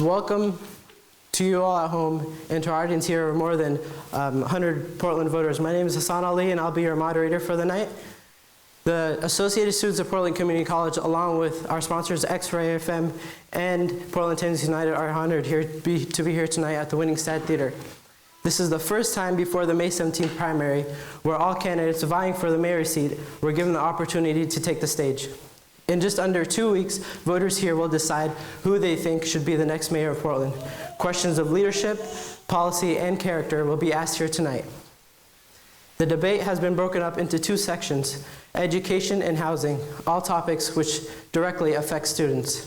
Welcome to you all at home and to our audience here of more than 100 Portland voters. My name is Hassan Ali and I'll be your moderator for the night. The Associated Students of Portland Community College, along with our sponsors X-Ray FM and Portland Tenants United, are honored here to be here tonight at the Winningstad Theater. This is the first time before the May 17th primary where all candidates vying for the mayor's seat were given the opportunity to take the stage. In just under 2 weeks, voters here will decide who they think should be the next mayor of Portland. Questions of leadership, policy, and character will be asked here tonight. The debate has been broken up into two sections: education and housing, all topics which directly affect students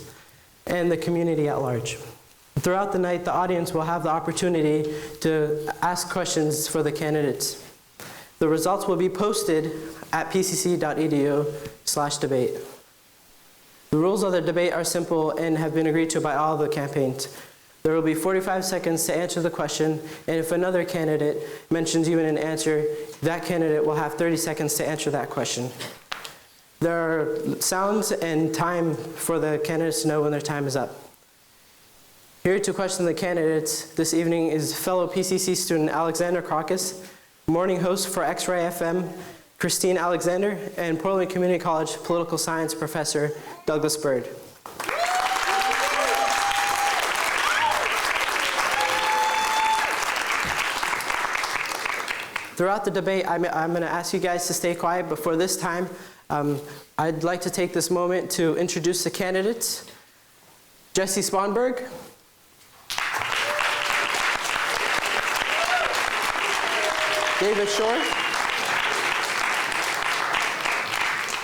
and the community at large. Throughout the night, the audience will have the opportunity to ask questions for the candidates. The results will be posted at pcc.edu/debate. The rules of the debate are simple and have been agreed to by all the campaigns. There will be 45 seconds to answer the question, and if another candidate mentions you in an answer, that candidate will have 30 seconds to answer that question. There are sounds and time for the candidates to know when their time is up. Here to question the candidates this evening is fellow PCC student Alexander Krokus, morning host for X-Ray FM, Christine Alexander, and Portland Community College political science professor Douglas Byrd. Throughout the debate, I'm going to ask you guys to stay quiet, but for this time, I'd like to take this moment to introduce the candidates. Jessie Sponberg. David Schor.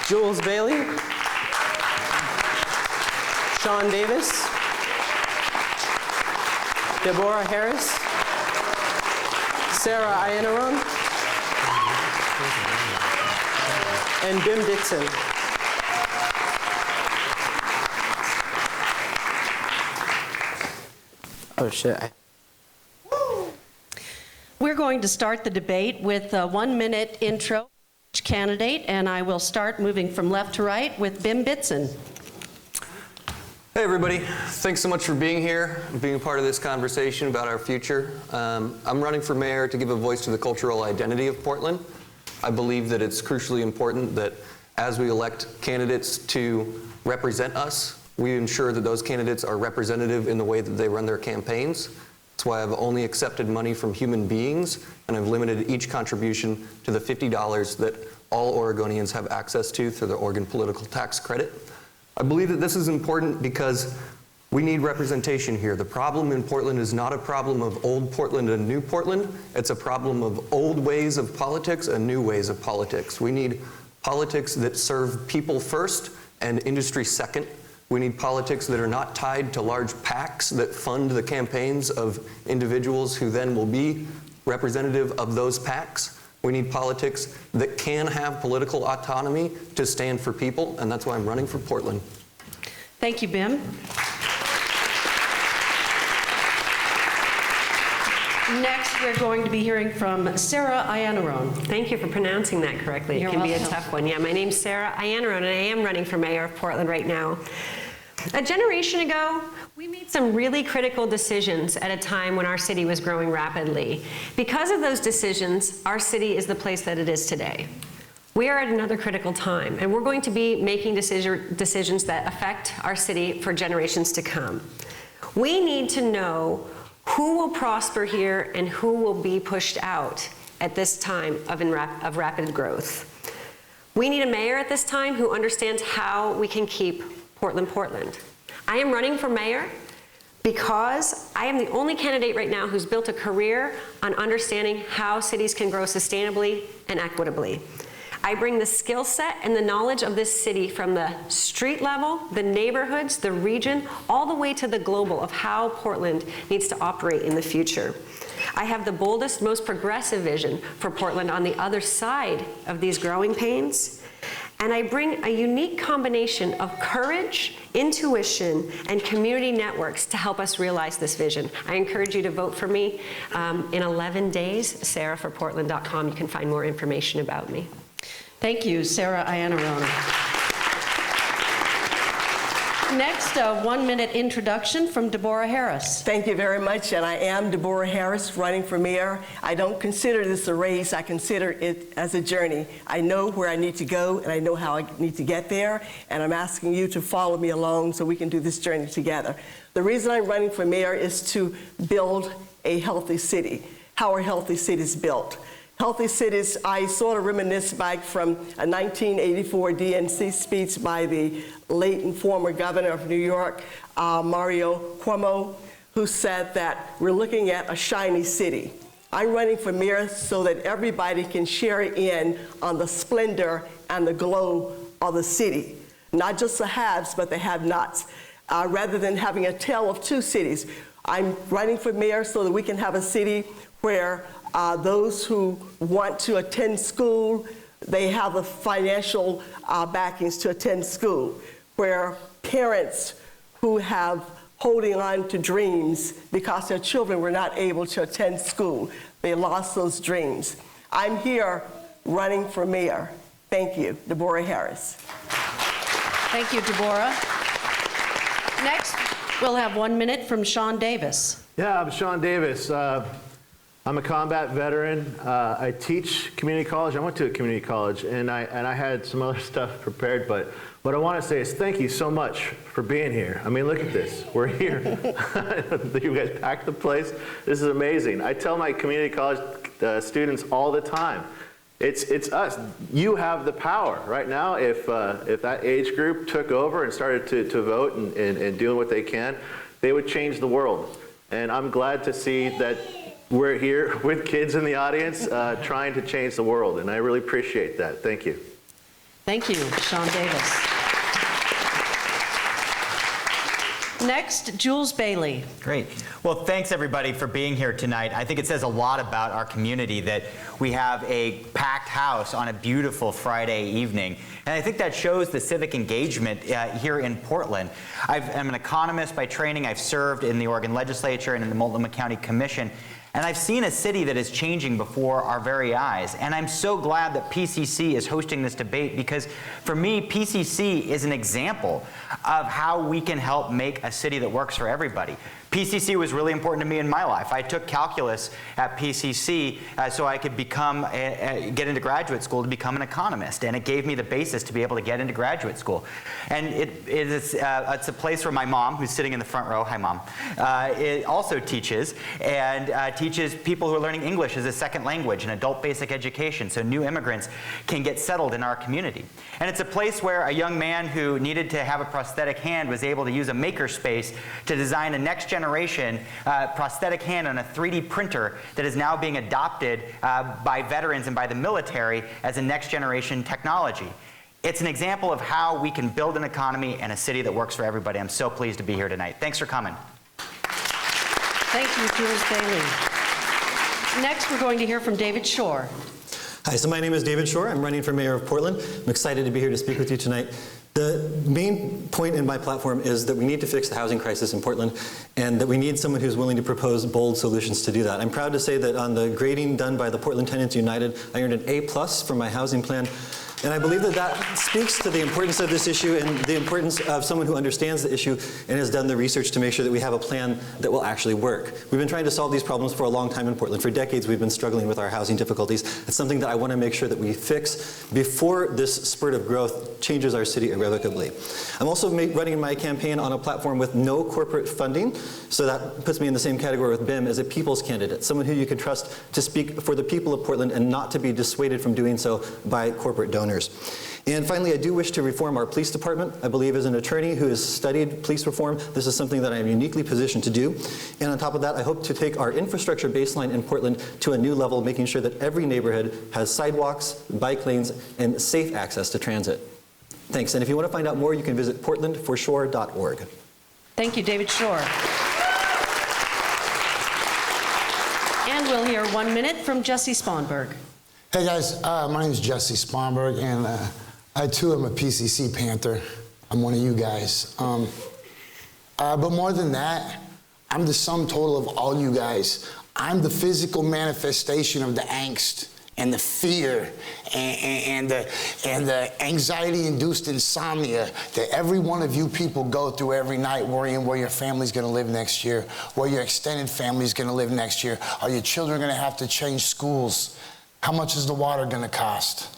Jules Bailey. Sean Davis. Deborah Harris. Sara Ianarone. And Ditson. Oh shit. We're going to start the debate with a 1-minute intro each candidate, and I will start moving from left to right with Ditson. Hey everybody, thanks so much for being here and being a part of this conversation about our future. I'm running for mayor to give a voice to the cultural identity of Portland. I believe that it's crucially important that as we elect candidates to represent us, we ensure that those candidates are representative in the way that they run their campaigns. That's why I've only accepted money from human beings, and I've limited each contribution to the $50 that all Oregonians have access to through the Oregon Political Tax Credit. I believe that this is important because we need representation here. The problem in Portland is not a problem of old Portland and new Portland. It's a problem of old ways of politics and new ways of politics. We need politics that serve people first and industry second. We need politics that are not tied to large PACs that fund the campaigns of individuals who then will be representative of those PACs. We need politics that can have political autonomy to stand for people, and that's why I'm running for Portland. Thank you, Bim. Next, we're going to be hearing from Sara Ianarone. Thank you for pronouncing that correctly. You're It can welcome. be a tough one. Yeah, my name's Sara Ianarone, and I am running for mayor of Portland right now. A generation ago, we made some really critical decisions at a time when our city was growing rapidly. Because of those decisions, our city is the place that it is today. We are at another critical time, and we're going to be making decisions that affect our city for generations to come. We need to know who will prosper here and who will be pushed out at this time of rapid growth. We need a mayor at this time who understands how we can keep Portland, Portland. I am running for mayor because I am the only candidate right now who's built a career on understanding how cities can grow sustainably and equitably. I bring the skill set and the knowledge of this city from the street level, the neighborhoods, the region, all the way to the global of how Portland needs to operate in the future. I have the boldest, most progressive vision for Portland on the other side of these growing pains. And I bring a unique combination of courage, intuition, and community networks to help us realize this vision. I encourage you to vote for me. In 11 days, sara.robbin.com, you can find more information about me. Thank you, Sara Ianarone. Next, a 1-minute introduction from Deborah Harris. Thank you very much, and I am Deborah Harris, running for mayor. I don't consider this a race, I consider it as a journey. I know where I need to go, and I know how I need to get there, and I'm asking you to follow me along so we can do this journey together. The reason I'm running for mayor is to build a healthy city. How are healthy cities built? Healthy cities, I sort of reminisce back from a 1984 DNC speech by the late and former governor of New York, Mario Cuomo, who said that we're looking at a shiny city. I'm running for mayor so that everybody can share in on the splendor and the glow of the city. Not just the haves, but the have-nots. Rather than having a tale of two cities, I'm running for mayor so that we can have a city where those who want to attend school, they have the financial backings to attend school, where parents who have holding on to dreams because their children were not able to attend school, they lost those dreams. I'm here running for mayor. Thank you, Deborah Harris. Thank you, Deborah. Next, we'll have 1 minute from Sean Davis. Yeah, I'm Sean Davis. I'm a combat veteran. I teach community college. I went to a community college, and I had some other stuff prepared, but what I want to say is thank you so much for being here. I mean, look at this. We're here. You guys packed the place. This is amazing. I tell my community college students all the time, it's us. You have the power right now. If that age group took over and started to vote and doing what they can, they would change the world. And I'm glad to see that we're here with kids in the audience trying to change the world, and I really appreciate that. Thank you. Thank you, Sean Davis. Next, Jules Bailey. Great. Well, thanks everybody for being here tonight. I think it says a lot about our community that we have a packed house on a beautiful Friday evening. And I think that shows the civic engagement here in Portland. I'm an economist by training. I've served in the Oregon legislature and in the Multnomah County Commission. And I've seen a city that is changing before our very eyes. And I'm so glad that PCC is hosting this debate because for me, PCC is an example of how we can help make a city that works for everybody. PCC was really important to me in my life. I took calculus at PCC so I could get into graduate school to become an economist, and it gave me the basis to be able to get into graduate school. And it's a place where my mom, who's sitting in the front row, hi Mom, it also teaches, and teaches people who are learning English as a second language and adult basic education so new immigrants can get settled in our community. And it's a place where a young man who needed to have a prosthetic hand was able to use a makerspace to design a next generation prosthetic hand on a 3D printer that is now being adopted by veterans and by the military as a next generation technology. It's an example of how we can build an economy and a city that works for everybody. I'm so pleased to be here tonight. Thanks for coming. Thank you, Jules Bailey. Next, we're going to hear from David Schor. Hi, so my name is David Schor. I'm running for mayor of Portland. I'm excited to be here to speak with you tonight. The main point in my platform is that we need to fix the housing crisis in Portland and that we need someone who's willing to propose bold solutions to do that. I'm proud to say that on the grading done by the Portland Tenants United, I earned an A+ for my housing plan. And I believe that that speaks to the importance of this issue and the importance of someone who understands the issue and has done the research to make sure that we have a plan that will actually work. We've been trying to solve these problems for a long time in Portland. For decades, we've been struggling with our housing difficulties. It's something that I want to make sure that we fix before this spurt of growth changes our city irrevocably. I'm also running my campaign on a platform with no corporate funding, so that puts me in the same category with BIM as a people's candidate, someone who you can trust to speak for the people of Portland and not to be dissuaded from doing so by corporate donors. And finally, I do wish to reform our police department. I believe as an attorney who has studied police reform, this is something that I am uniquely positioned to do. And on top of that, I hope to take our infrastructure baseline in Portland to a new level, making sure that every neighborhood has sidewalks, bike lanes, and safe access to transit. Thanks. And if you want to find out more, you can visit portlandforshore.org. Thank you, David Schor. And we'll hear 1 minute from Jessie Sponberg. Hey guys, my name is Jessie Sponberg, and I too am a PCC Panther. I'm one of you guys. But more than that, I'm the sum total of all you guys. I'm the physical manifestation of the angst and the fear and the anxiety-induced insomnia that every one of you people go through every night, worrying where your family's going to live next year, where your extended family's going to live next year. Are your children going to have to change schools? How much is the water going to cost?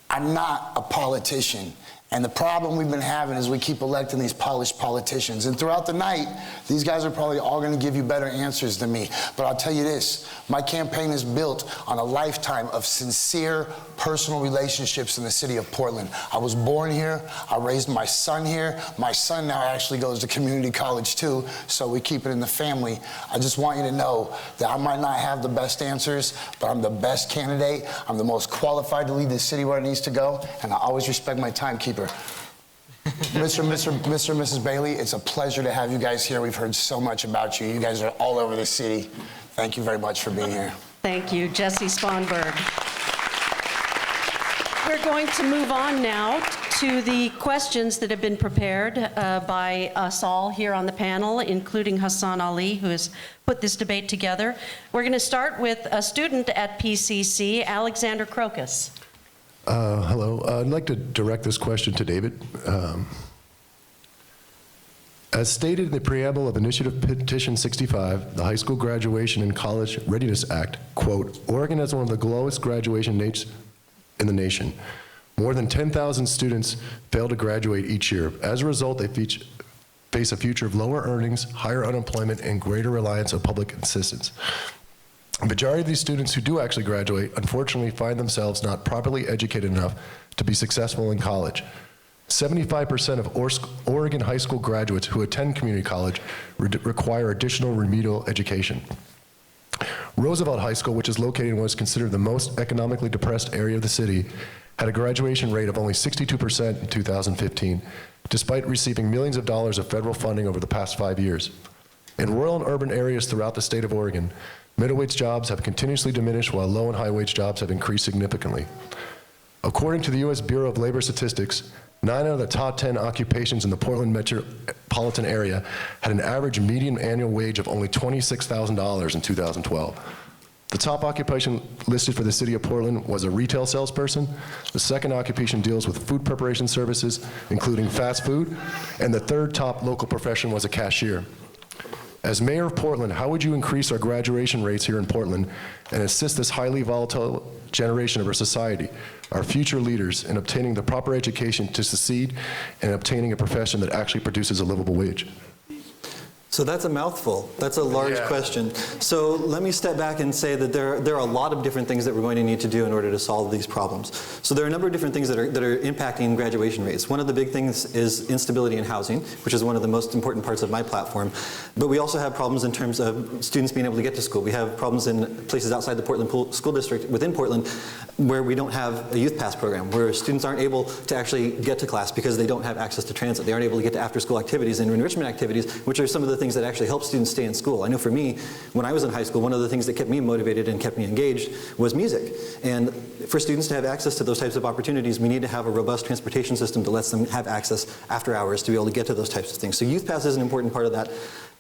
I'm not a politician. And the problem we've been having is we keep electing these polished politicians. And throughout the night, these guys are probably all going to give you better answers than me. But I'll tell you this, my campaign is built on a lifetime of sincere personal relationships in the city of Portland. I was born here. I raised my son here. My son now actually goes to community college too, so we keep it in the family. I just want you to know that I might not have the best answers, but I'm the best candidate. I'm the most qualified to lead the city where it needs to go, and I always respect my timekeeper. Mr. and Mrs. Bailey, it's a pleasure to have you guys here. We've heard so much about you. You guys are all over the city. Thank you very much for being here. Thank you, Jessie Sponberg. We're going to move on now to the questions that have been prepared by us all here on the panel, including Hassan Ali, who has put this debate together. We're going to start with a student at PCC, Alexander Krokus. Hello. I'd like to direct this question to David. As stated in the preamble of Initiative Petition 65, the High School Graduation and College Readiness Act, quote, Oregon has one of the lowest graduation rates in the nation. More than 10,000 students fail to graduate each year. As a result, they face a future of lower earnings, higher unemployment, and greater reliance on public assistance. The majority of these students who do actually graduate, unfortunately, find themselves not properly educated enough to be successful in college. 75% of Oregon high school graduates who attend community college require additional remedial education. Roosevelt High School, which is located in what is considered the most economically depressed area of the city, had a graduation rate of only 62% in 2015, despite receiving millions of dollars of federal funding over the past 5 years. In rural and urban areas throughout the state of Oregon, middle-wage jobs have continuously diminished while low and high-wage jobs have increased significantly. According to the U.S. Bureau of Labor Statistics, 9 out of the top 10 occupations in the Portland metropolitan area had an average median annual wage of only $26,000 in 2012. The top occupation listed for the city of Portland was a retail salesperson. The second occupation deals with food preparation services, including fast food, and the third top local profession was a cashier. As mayor of Portland, how would you increase our graduation rates here in Portland and assist this highly volatile generation of our society, our future leaders, in obtaining the proper education to succeed and obtaining a profession that actually produces a livable wage? So that's a mouthful. That's a large question. So let me step back and say that there are a lot of different things that we're going to need to do in order to solve these problems. So there are a number of different things that are impacting graduation rates. One of the big things is instability in housing, which is one of the most important parts of my platform. But we also have problems in terms of students being able to get to school. We have problems in places outside the Portland School District within Portland where we don't have a youth pass program, where students aren't able to actually get to class because they don't have access to transit. They aren't able to get to after-school activities and enrichment activities, which are some of the things that actually help students stay in school. I know for me, when I was in high school, one of the things that kept me motivated and kept me engaged was music. And for students to have access to those types of opportunities, we need to have a robust transportation system that lets them have access after hours to be able to get to those types of things. So youth pass is an important part of that.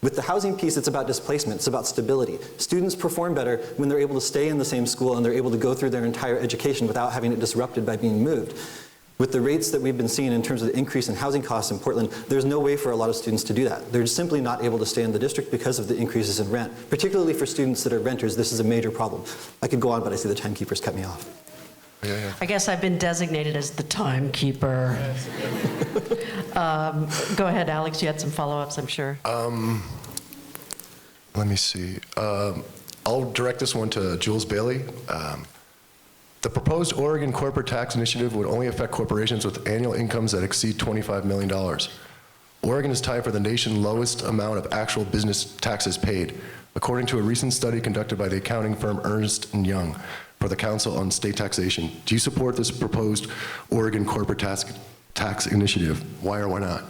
With the housing piece, it's about displacement. It's about stability. Students perform better when they're able to stay in the same school and they're able to go through their entire education without having it disrupted by being moved. With the rates that we've been seeing in terms of the increase in housing costs in Portland, there's no way for a lot of students to do that. They're simply not able to stay in the district because of the increases in rent. Particularly for students that are renters, this is a major problem. I could go on, but I see the timekeeper's cut me off. I guess I've been designated as the timekeeper. Go ahead, Alex. You had some follow-ups, I'm sure. Let me see. I'll direct this one to Jules Bailey. The proposed Oregon corporate tax initiative would only affect corporations with annual incomes that exceed $25 million. Oregon is tied for the nation's lowest amount of actual business taxes paid, according to a recent study conducted by the accounting firm Ernst & Young for the Council on State Taxation. Do you support this proposed Oregon corporate tax initiative? Why or why not?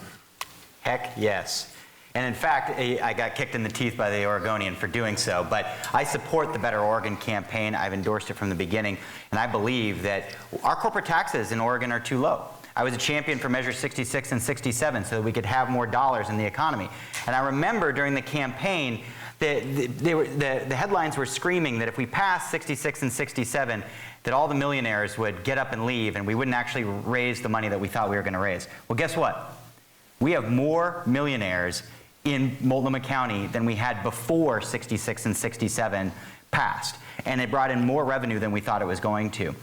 Heck yes. And in fact, I got kicked in the teeth by the Oregonian for doing so, but I support the Better Oregon campaign. I've endorsed it from the beginning, and I believe that our corporate taxes in Oregon are too low. I was a champion for Measure 66 and 67 so that we could have more dollars in the economy. And I remember during the campaign, the headlines were screaming that if we passed 66 and 67, that all the millionaires would get up and leave and we wouldn't actually raise the money that we thought we were going to raise. Well, guess what? We have more millionaires in Multnomah County than we had before 66 and 67 passed. And it brought in more revenue than we thought it was going to.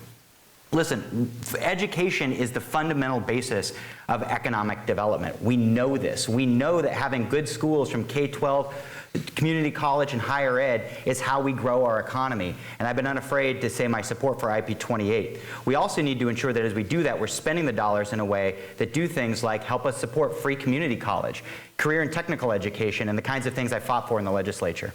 Listen, education is the fundamental basis of economic development. We know this. We know that having good schools from K-12, community college, and higher ed is how we grow our economy. And I've been unafraid to say my support for IP28. We also need to ensure that as we do that, we're spending the dollars in a way that do things like help us support free community college, career and technical education, and the kinds of things I fought for in the legislature.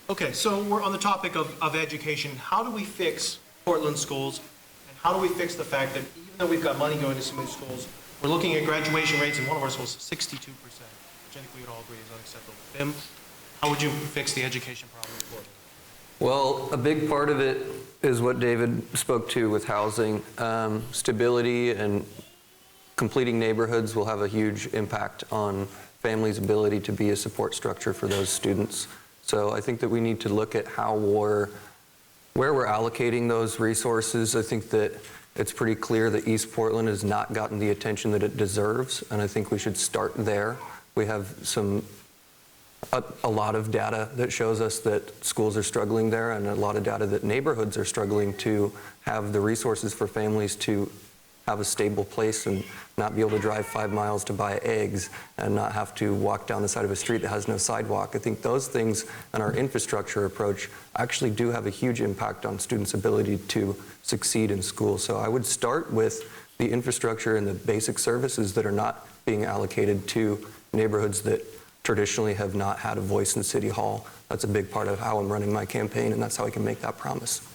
Okay, so we're on the topic of education. How do we fix Portland schools? And how do we fix the fact that even though we've got money going to some of these schools, we're looking at graduation rates in one of our schools, 62%, which I think we would all agree is unacceptable. Tim, how would you fix the education problem in Portland? Well, a big part of it is what David spoke to with housing. Stability and completing neighborhoods will have a huge impact on families' ability to be a support structure for those students. So I think that we need to look at where we're allocating those resources. I think that it's pretty clear that East Portland has not gotten the attention that it deserves, and I think we should start there. We have a lot of data that shows us that schools are struggling there, and a lot of data that neighborhoods are struggling to have the resources for families to have a stable place and not be able to drive 5 miles to buy eggs and not have to walk down the side of a street that has no sidewalk. I think those things and our infrastructure approach actually do have a huge impact on students' ability to succeed in school. So I would start with the infrastructure and the basic services that are not being allocated to neighborhoods that traditionally have not had a voice in City Hall. That's a big part of how I'm running my campaign, and that's how I can make that promise.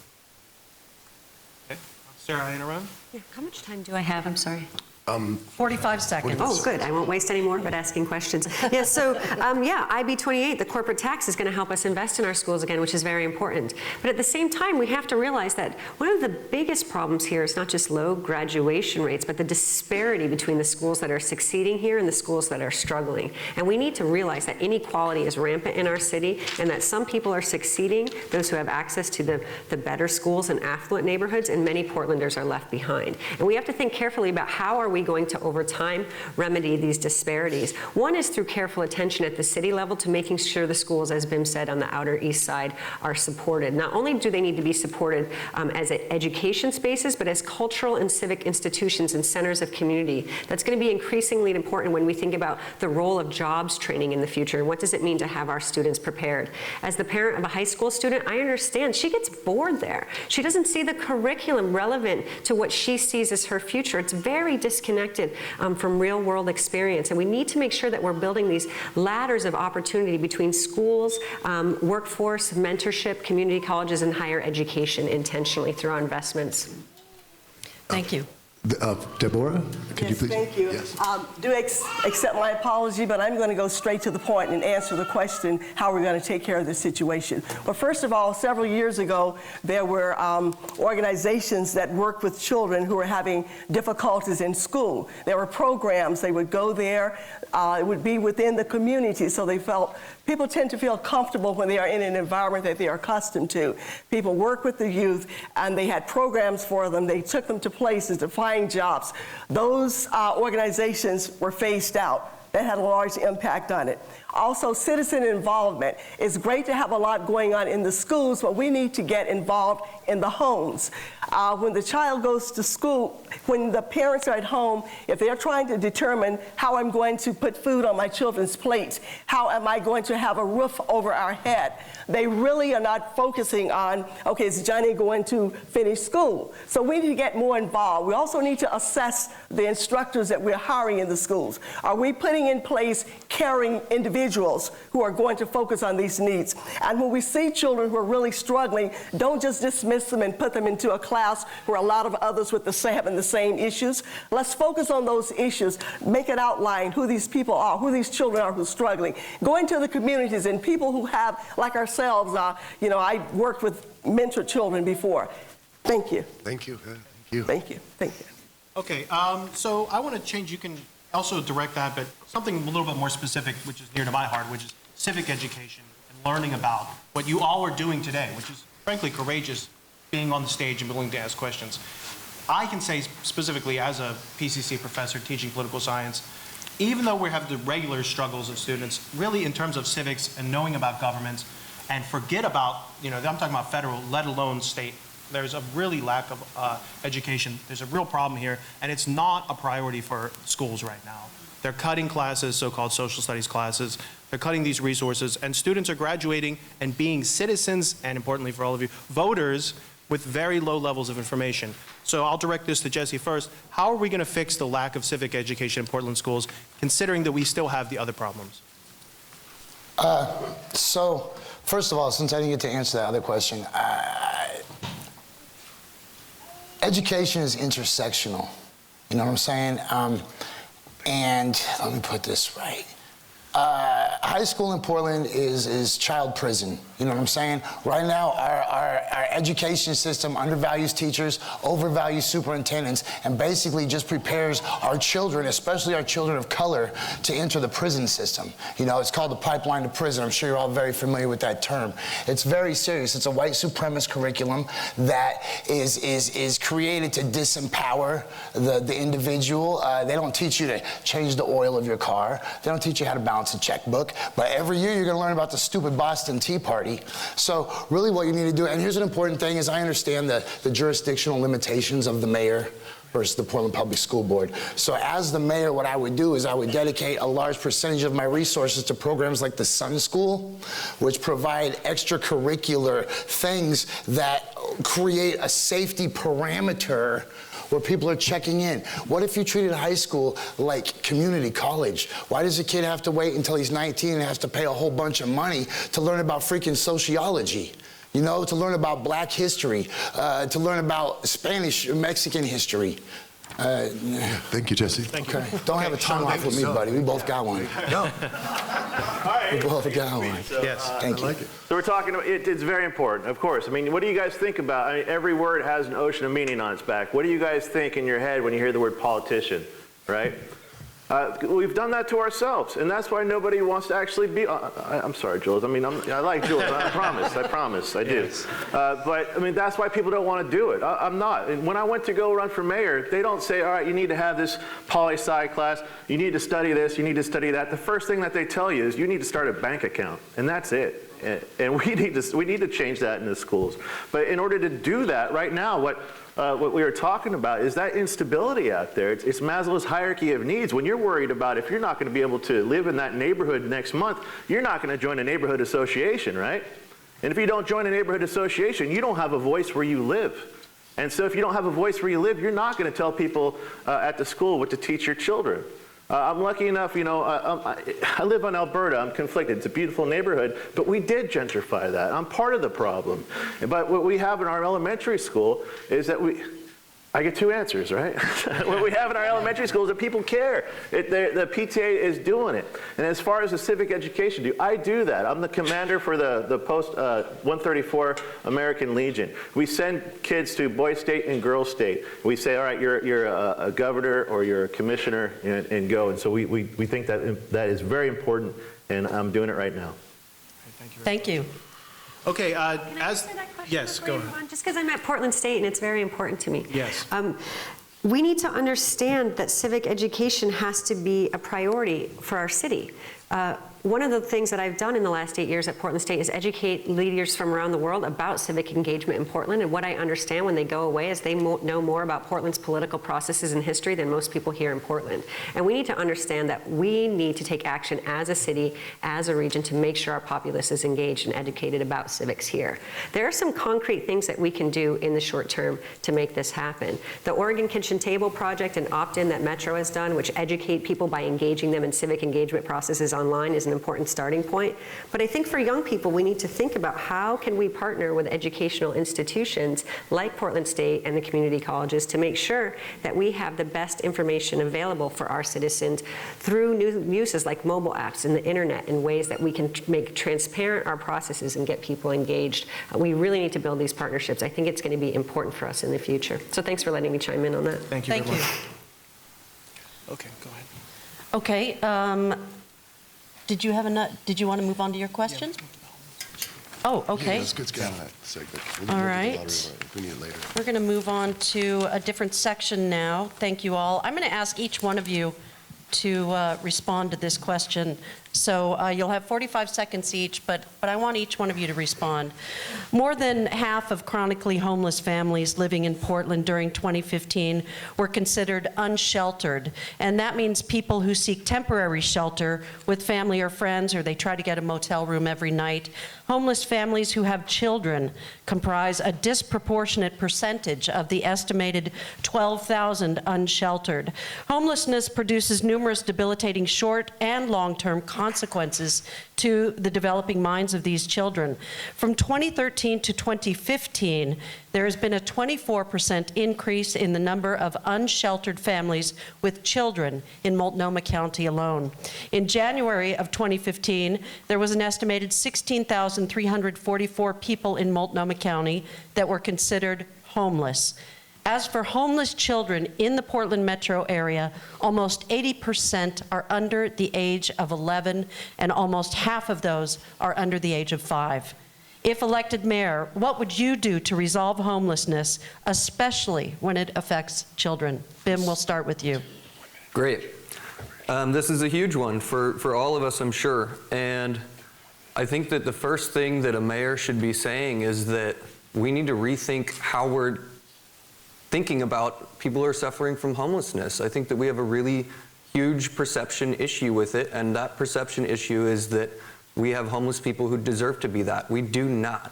Okay, Sarah Ianarone? Yeah, how much time do I have? I'm sorry. 45 seconds. Oh, good. I won't waste any more, but asking questions. Yeah, so, IB28, the corporate tax, is going to help us invest in our schools again, which is very important. But at the same time, we have to realize that one of the biggest problems here is not just low graduation rates, but the disparity between the schools that are succeeding here and the schools that are struggling. And we need to realize that inequality is rampant in our city, and that some people are succeeding, those who have access to the better schools and affluent neighborhoods, and many Portlanders are left behind. And we have to think carefully about how are we going to, over time, remedy these disparities. One is through careful attention at the city level to making sure the schools, as Bim said, on the outer east side are supported. Not only do they need to be supported as education spaces, but as cultural and civic institutions and centers of community. That's going to be increasingly important when we think about the role of jobs training in the future. What does it mean to have our students prepared? As the parent of a high school student, I understand she gets bored there. She doesn't see the curriculum relevant to what she sees as her future. It's very disconnected from real world experience. And we need to make sure that we're building these ladders of opportunity between schools, workforce, mentorship, community colleges, and higher education intentionally through our investments. Thank you. Deborah, could you please? Thank you. Yes. Do accept my apology, but I'm going to go straight to the point and answer the question, how we're going to take care of this situation. Well, first of all, several years ago, there were organizations that worked with children who were having difficulties in school. There were programs. They would go there. It would be within the community, so people tend to feel comfortable when they are in an environment that they are accustomed to. People work with the youth, and they had programs for them. They took them to places to find jobs. Those organizations were phased out. That had a large impact on it. Also, citizen involvement. It's great to have a lot going on in the schools, but we need to get involved in the homes. When the child goes to school, when the parents are at home, if they're trying to determine how I'm going to put food on my children's plates, how am I going to have a roof over our head, they really are not focusing on, okay, is Johnny going to finish school? So we need to get more involved. We also need to assess the instructors that we're hiring in the schools. Are we putting in place caring individuals who are going to focus on these needs? And when we see children who are really struggling, don't just dismiss them and put them into a class where a lot of others having the same issues. Let's focus on those issues, make it outline who these people are, who these children are who are struggling. Go into the communities and people who have, like ourselves, I worked with mentor children before. Thank you. Thank you. Thank you. Thank you. Okay, so I want to change. You can also direct that, but something a little bit more specific, which is near to my heart, which is civic education and learning about what you all are doing today, which is frankly courageous, being on the stage and willing to ask questions. I can say specifically as a PCC professor teaching political science, even though we have the regular struggles of students, really in terms of civics and knowing about governments, and forget about, I'm talking about federal, let alone state. There's a really lack of education. There's a real problem here, and it's not a priority for schools right now. They're cutting classes, so-called social studies classes. They're cutting these resources, and students are graduating and being citizens, and importantly for all of you, voters with very low levels of information. So I'll direct this to Jessie first. How are we going to fix the lack of civic education in Portland schools, considering that we still have the other problems? So, first of all, since I didn't get to answer that other question, education is intersectional. You know what I'm saying? And let me put this right. High school in Portland is child prison. You know what I'm saying? Right now, our education system undervalues teachers, overvalues superintendents, and basically just prepares our children, especially our children of color, to enter the prison system. It's called the pipeline to prison. I'm sure you're all very familiar with that term. It's very serious. It's a white supremacist curriculum that is created to disempower the individual. They don't teach you to change the oil of your car. They don't teach you how to balance a checkbook. But every year you're going to learn about the stupid Boston Tea Party. So really what you need to do, and here's an important thing, is I understand the jurisdictional limitations of the mayor versus the Portland Public School Board. So as the mayor, what I would do is I would dedicate a large percentage of my resources to programs like the Sun School, which provide extracurricular things that create a safety parameter where people are checking in. What if you treated high school like community college? Why does a kid have to wait until he's 19 and has to pay a whole bunch of money to learn about freaking sociology? To learn about black history, to learn about Spanish, Mexican history. Thank you, Jessie. Okay. Don't have a time off with me, buddy. We both got one. No. We both got one. Yes. Thank you. So we're talking, it's very important, of course. What do you guys think about, every word has an ocean of meaning on its back. What do you guys think in your head when you hear the word politician, right? We've done that to ourselves, and that's why nobody wants to actually be. I'm sorry, Jules. I like Jules. I promise, I do. But that's why people don't want to do it. I'm not. And when I went to go run for mayor, they don't say, all right, you need to have this poli-sci class. You need to study this. You need to study that. The first thing that they tell you is you need to start a bank account, and that's it. And we need to change that in the schools. But in order to do that, right now, what we were talking about is that instability out there. It's Maslow's hierarchy of needs. When you're worried about if you're not going to be able to live in that neighborhood next month, you're not going to join a neighborhood association, right? And if you don't join a neighborhood association, you don't have a voice where you live. And so if you don't have a voice where you live, you're not going to tell people at the school what to teach your children. I'm lucky enough, I live in Alberta. I'm conflicted. It's a beautiful neighborhood, but we did gentrify that. I'm part of the problem. But what we have in our elementary school is that I get two answers, right? What we have in our elementary schools is that people care. The PTA is doing it. And as far as the civic education, I do that. I'm the commander for the Post 134 American Legion. We send kids to Boys State and Girls State. We say, all right, you're a governor or you're a commissioner, and go. And so we think that is very important, and I'm doing it right now. Thank you. Okay, Can I answer that question yes, before go you move ahead. on? Just because I'm at Portland State and it's very important to me. Yes. We need to understand that civic education has to be a priority for our city. One of the things that I've done in the last 8 years at Portland State is educate leaders from around the world about civic engagement in Portland. And what I understand when they go away is they know more about Portland's political processes and history than most people here in Portland. And we need to understand that we need to take action as a city, as a region, to make sure our populace is engaged and educated about civics here. There are some concrete things that we can do in the short term to make this happen. The Oregon Kitchen Table Project and opt-in that Metro has done, which educate people by engaging them in civic engagement processes online, is an important starting point. But I think for young people, we need to think about how can we partner with educational institutions like Portland State and the community colleges to make sure that we have the best information available for our citizens through new uses like mobile apps and the internet, in ways that we can make transparent our processes and get people engaged. We really need to build these partnerships. I think it's going to be important for us in the future. So thanks for letting me chime in on that. Thank you very Thank much. you. Okay, go ahead. Okay, did you want to move on to your question? Oh, okay. Yeah, let's get on that segment. We'll All look at the right. lottery if we need it later. We're going to move on to a different section now. Thank you all. I'm going to ask each one of you to respond to this question. So you'll have 45 seconds each, but I want each one of you to respond. More than half of chronically homeless families living in Portland during 2015 were considered unsheltered, and that means people who seek temporary shelter with family or friends, or they try to get a motel room every night. Homeless families who have children comprise a disproportionate percentage of the estimated 12,000 unsheltered. Homelessness produces numerous debilitating short and long-term consequences to the developing minds of these children. From 2013 to 2015, there has been a 24% increase in the number of unsheltered families with children in Multnomah County alone. In January of 2015, there was an estimated 16,344 people in Multnomah County that were considered homeless. As for homeless children in the Portland metro area, almost 80% are under the age of 11, and almost half of those are under the age of 5. If elected mayor, what would you do to resolve homelessness, especially when it affects children? Bim, we'll start with you. Great. This is a huge one for all of us, I'm sure. And I think that the first thing that a mayor should be saying is that we need to rethink how we're thinking about people who are suffering from homelessness. I think that we have a really huge perception issue with it, and that perception issue is that we have homeless people who deserve to be that. We do not.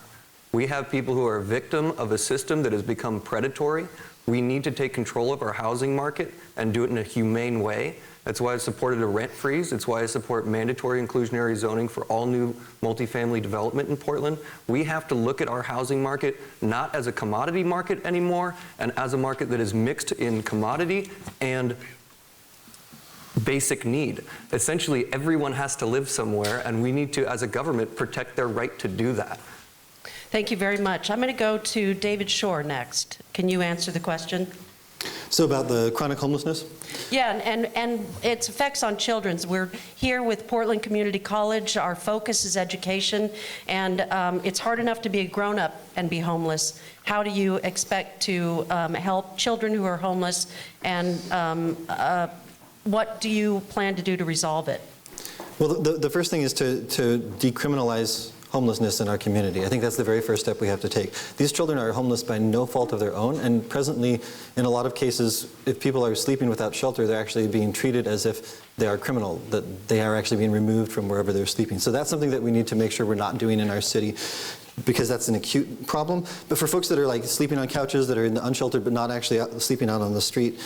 We have people who are a victim of a system that has become predatory. We need to take control of our housing market and do it in a humane way. That's why I supported a rent freeze. It's why I support mandatory inclusionary zoning for all new multifamily development in Portland. We have to look at our housing market not as a commodity market anymore, and as a market that is mixed in commodity and basic need. Essentially, everyone has to live somewhere, and we need to, as a government, protect their right to do that. Thank you very much. I'm going to go to David Schor next. Can you answer the question? So about the chronic homelessness? Yeah, and its effects on children. We're here with Portland Community College. Our focus is education, and it's hard enough to be a grown-up and be homeless. How do you expect to help children who are homeless, and what do you plan to do to resolve it? Well, the first thing is to decriminalize homelessness in our community. I think that's the very first step we have to take. These children are homeless by no fault of their own, and presently, in a lot of cases, if people are sleeping without shelter, they're actually being treated as if they are criminal, that they are actually being removed from wherever they're sleeping. So that's something that we need to make sure we're not doing in our city, because that's an acute problem. But for folks that are like sleeping on couches, that are in the unsheltered but not actually sleeping out on the street,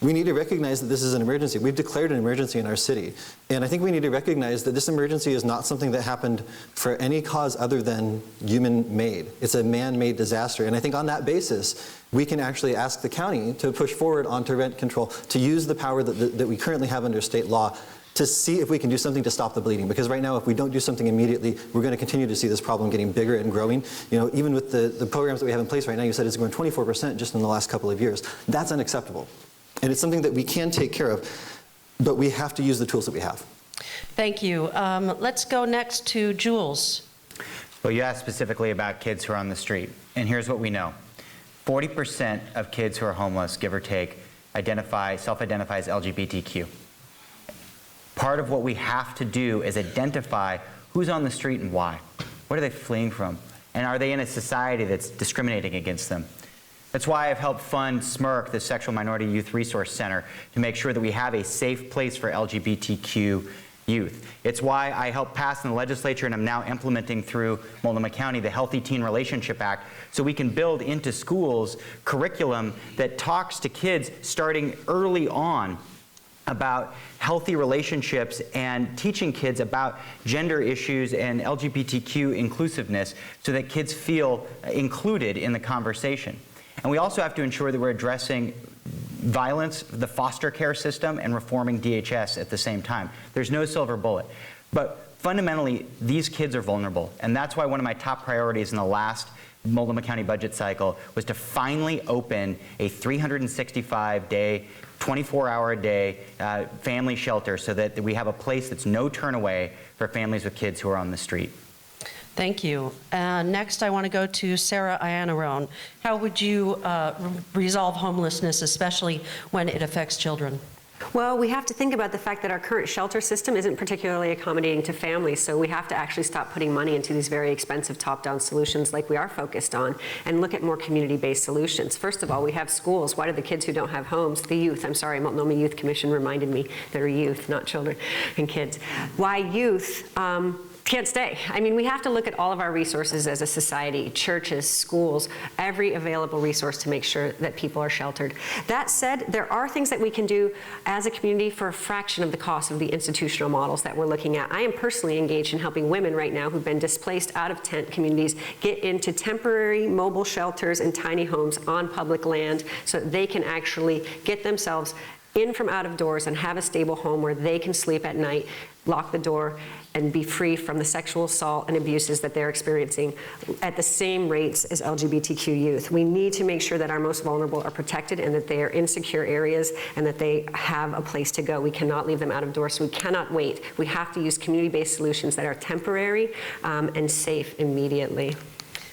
we need to recognize that this is an emergency. We've declared an emergency in our city. And I think we need to recognize that this emergency is not something that happened for any cause other than human-made. It's a man-made disaster. And I think on that basis, we can actually ask the county to push forward onto rent control, to use the power that we currently have under state law to see if we can do something to stop the bleeding. Because right now, if we don't do something immediately, we're going to continue to see this problem getting bigger and growing. You know, even with the programs that we have in place right now, you said it's grown 24% just in the last couple of years. That's unacceptable. And it's something that we can take care of, but we have to use the tools that we have. Thank you. Let's go next to Jules. Well, you asked specifically about kids who are on the street, and here's what we know. 40% of kids who are homeless, give or take, self-identify as LGBTQ. Part of what we have to do is identify who's on the street and why. What are they fleeing from? And are they in a society that's discriminating against them? That's why I've helped fund SMIRC, the Sexual Minority Youth Resource Center, to make sure that we have a safe place for LGBTQ youth. It's why I helped pass in the legislature, and I'm now implementing through Multnomah County, the Healthy Teen Relationship Act, so we can build into schools curriculum that talks to kids starting early on about healthy relationships and teaching kids about gender issues and LGBTQ inclusiveness so that kids feel included in the conversation. And we also have to ensure that we're addressing violence, the foster care system, and reforming DHS at the same time. There's no silver bullet. But fundamentally, these kids are vulnerable. And that's why one of my top priorities in the last Multnomah County budget cycle was to finally open a 365-day, 24-hour-a-day family shelter so that we have a place that's no turn away for families with kids who are on the street. Thank you. Next, I want to go to Sarah Ianarone. How would you resolve homelessness, especially when it affects children? Well, we have to think about the fact that our current shelter system isn't particularly accommodating to families, so we have to actually stop putting money into these very expensive top-down solutions like we are focused on and look at more community-based solutions. First of all, we have schools. Why do the kids who don't have homes, the youth, I'm sorry, Multnomah Youth Commission reminded me they're youth, not children and kids. Why youth can't stay. I mean, we have to look at all of our resources as a society, churches, schools, every available resource to make sure that people are sheltered. That said, there are things that we can do as a community for a fraction of the cost of the institutional models that we're looking at. I am personally engaged in helping women right now who've been displaced out of tent communities get into temporary mobile shelters and tiny homes on public land so that they can actually get themselves in from out of doors and have a stable home where they can sleep at night, lock the door, and be free from the sexual assault and abuses that they're experiencing at the same rates as LGBTQ youth. We need to make sure that our most vulnerable are protected and that they are in secure areas and that they have a place to go. We cannot leave them out of doors, so we cannot wait. We have to use community-based solutions that are temporary and safe immediately.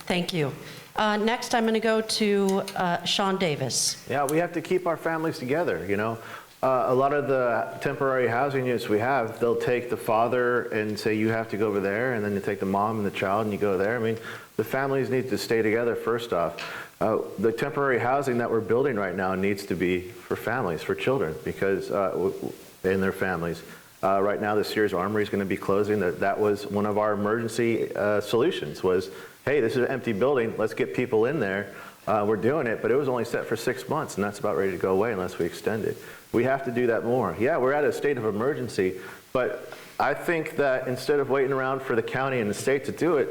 Thank you. Next, I'm going to go to Sean Davis. Yeah, we have to keep our families together, you know. A lot of the temporary housing units we have, they'll take the father and say, you have to go over there, and then you take the mom and the child and you go there. I mean, the families need to stay together first off. The temporary housing that we're building right now needs to be for families, for children, because and their families. Right now, the Sears Armory is going to be closing. That was one of our emergency solutions was, hey, this is an empty building, let's get people in there. We're doing it, but it was only set for 6 months, and that's about ready to go away unless we extend it. We have to do that more. Yeah, we're at a state of emergency, but I think that instead of waiting around for the county and the state to do it,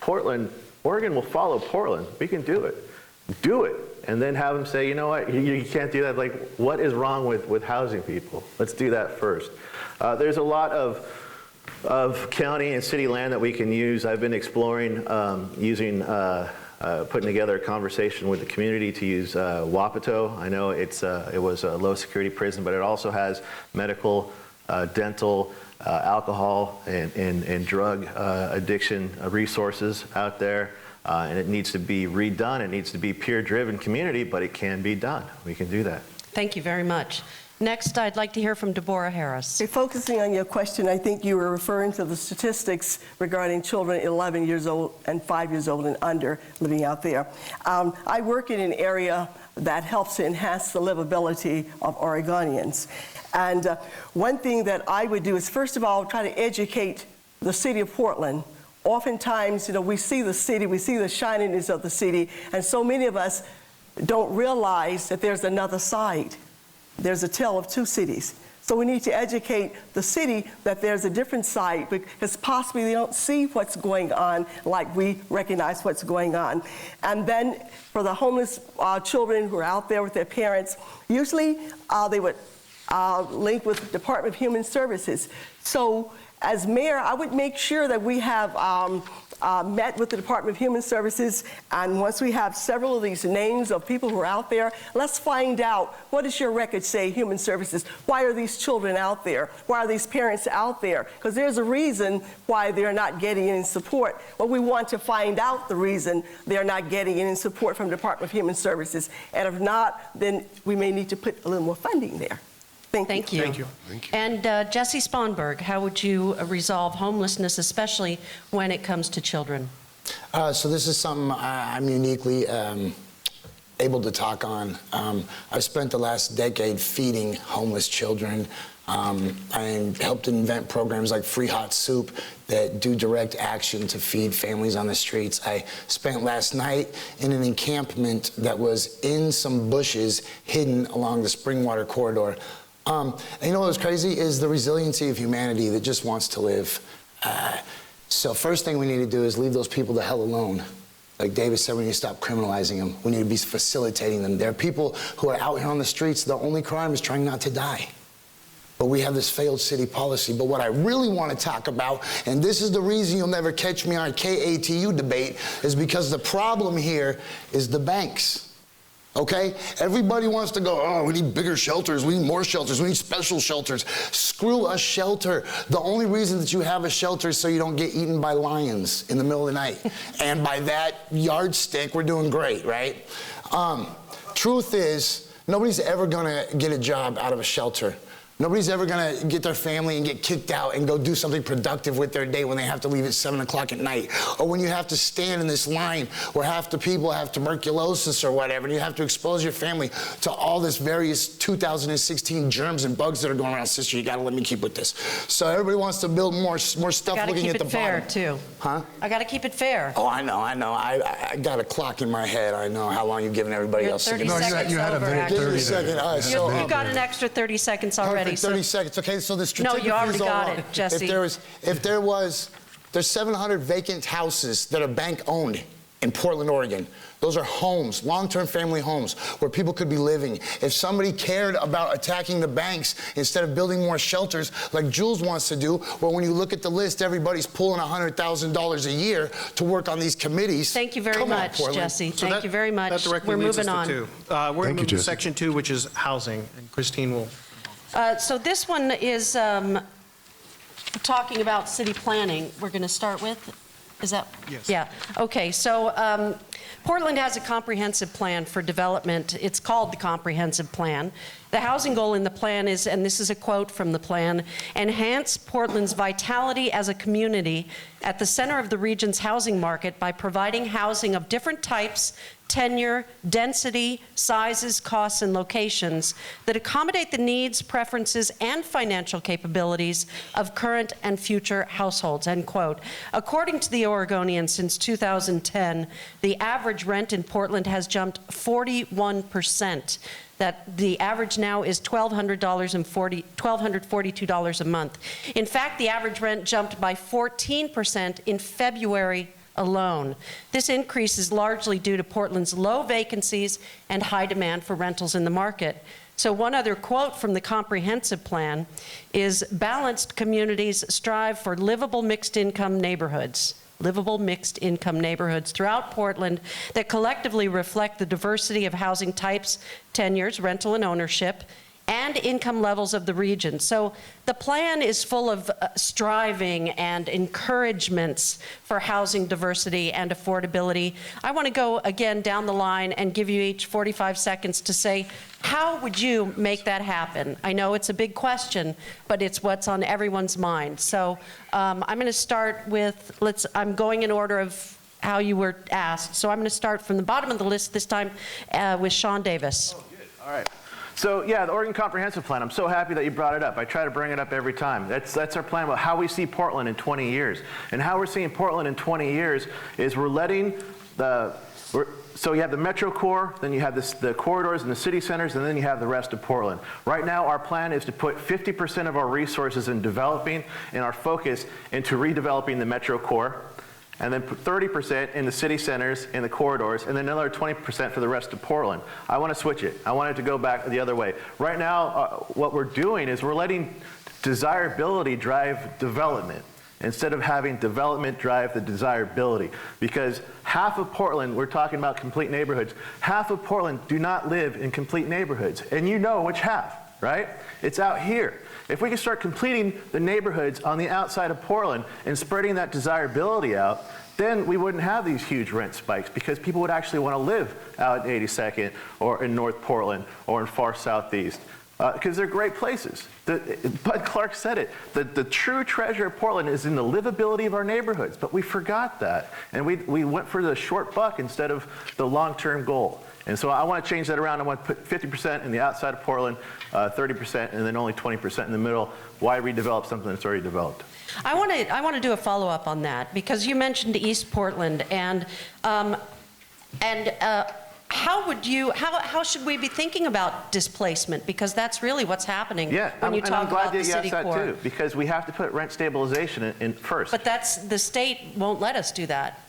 Oregon will follow Portland. We can do it. Do it. And then have them say, you know what, you can't do that. Like, what is wrong with housing people? Let's do that first. There's a lot of county and city land that we can use. I've been exploring putting together a conversation with the community to use Wapato. I know it was a low security prison, but it also has medical, dental, alcohol, and drug addiction resources out there. And it needs to be redone. It needs to be peer-driven community, but it can be done. We can do that. Thank you very much. Next, I'd like to hear from Deborah Harris. Focusing on your question, I think you were referring to the statistics regarding children 11 years old and 5 years old and under living out there. I work in an area that helps to enhance the livability of Oregonians. And one thing that I would do is, first of all, try to educate the city of Portland. Oftentimes, we see the city, we see the shininess of the city, and so many of us don't realize that there's another side. There's a tale of two cities. So we need to educate the city that there's a different side, because possibly they don't see what's going on like we recognize what's going on. And then for the homeless children who are out there with their parents, usually they would link with the Department of Human Services. So as mayor, I would make sure that we have met with the Department of Human Services, and once we have several of these names of people who are out there, let's find out, what does your record say, Human Services? Why are these children out there? Why are these parents out there? Because there's a reason why they're not getting any support. Well, we want to find out the reason they're not getting any support from the Department of Human Services, and if not, then we may need to put a little more funding there. Thank you. Thank you. And Jessie Sponberg, how would you resolve homelessness, especially when it comes to children? So this is something I'm uniquely able to talk on. I've spent the last decade feeding homeless children. I helped invent programs like Free Hot Soup that do direct action to feed families on the streets. I spent last night in an encampment that was in some bushes hidden along the Springwater corridor. And you know what's crazy is the resiliency of humanity that just wants to live. So first thing we need to do is leave those people the hell alone. Like David said, we need to stop criminalizing them. We need to be facilitating them. There are people who are out here on the streets, the only crime is trying not to die. But we have this failed city policy. But what I really want to talk about, and this is the reason you'll never catch me on a KATU debate, is because the problem here is the banks. Okay? Everybody wants to go, oh, we need bigger shelters, we need more shelters, we need special shelters. Screw a shelter. The only reason that you have a shelter is so you don't get eaten by lions in the middle of the night. And by that yardstick, we're doing great, right? Truth is, nobody's ever gonna get a job out of a shelter. Nobody's ever gonna get their family and get kicked out and go do something productive with their day when they have to leave at 7 o'clock at night. Or when you have to stand in this line where half the people have tuberculosis or whatever, and you have to expose your family to all this various 2016 germs and bugs that are going around. Sister, you gotta let me keep with this. So everybody wants to build more stuff looking at the bottom. Gotta keep it fair, too. Huh? I gotta keep it fair. Oh, I know. I got a clock in my head. I know how long you've given everybody You're else. 30 No, seconds you had a over, minute actually. 30 30 seconds. All right, so You got an extra 30 seconds already. perfect, 30 seconds. Okay, so the No, strategic you already is all got wrong. it, Jessie. There's 700 vacant houses that are bank owned in Portland, Oregon. Those are homes, long-term family homes, where people could be living. If somebody cared about attacking the banks instead of building more shelters, like Jules wants to do, where when you look at the list, everybody's pulling $100,000 a year to work on these committees. Thank you very Come on, much, Portland. Jesse. So Thank you very much. That directly We're leads moving us on. to two. We're going to Thank you, move to Jesse. section 2, which is housing, and Christine will. So this one is talking about city planning. We're going to start with, is that? Yes. Yeah. Okay. So Portland has a comprehensive plan for development. It's called the Comprehensive Plan. The housing goal in the plan is, and this is a quote from the plan, enhance Portland's vitality as a community at the center of the region's housing market by providing housing of different types, tenure, density, sizes, costs, and locations that accommodate the needs, preferences, and financial capabilities of current and future households, end quote. According to the Oregonian, since 2010, the average rent in Portland has jumped 41%. That the average now is $1,242 a month. In fact, the average rent jumped by 14% in February alone. This increase is largely due to Portland's low vacancies and high demand for rentals in the market. So one other quote from the comprehensive plan is, balanced communities strive for livable mixed-income neighborhoods. Livable mixed-income neighborhoods throughout Portland that collectively reflect the diversity of housing types, tenures, rental and ownership, and income levels of the region. So the plan is full of striving and encouragements for housing diversity and affordability. I want to go again down the line and give you each 45 seconds to say, how would you make that happen? I know it's a big question, but it's what's on everyone's mind. So I'm going to start with, I'm going in order of how you were asked. So I'm going to start from the bottom of the list this time with Sean Davis. Oh, good. All right. So yeah, the Oregon Comprehensive Plan, I'm so happy that you brought it up. I try to bring it up every time. That's our plan about how we see Portland in 20 years. And how we're seeing Portland in 20 years is we're letting so you have the Metro Core, then you have the corridors and the city centers, and then you have the rest of Portland. Right now, our plan is to put 50% of our resources in developing and our focus into redeveloping the Metro Core, and then put 30% in the city centers, in the corridors, and then another 20% for the rest of Portland. I want to switch it. I want it to go back the other way. Right now, what we're doing is we're letting desirability drive development instead of having development drive the desirability. Because half of Portland, we're talking about complete neighborhoods, half of Portland do not live in complete neighborhoods. And you know which half, right? It's out here. If we can start completing the neighborhoods on the outside of Portland and spreading that desirability out, then we wouldn't have these huge rent spikes because people would actually want to live out in 82nd or in North Portland or in far southeast because they're great places. Bud Clark said it. The true treasure of Portland is in the livability of our neighborhoods, but we forgot that. And we went for the short buck instead of the long-term goal. And so I want to change that around. I want to put 50% in the outside of Portland, 30%, and then only 20% in the middle. Why redevelop something that's already developed? I want to do a follow-up on that because you mentioned East Portland and how should we be thinking about displacement? Because that's really what's happening when you talk about the city core. I'm glad that you asked that too, because we have to put rent stabilization in first. But the state won't let us do that.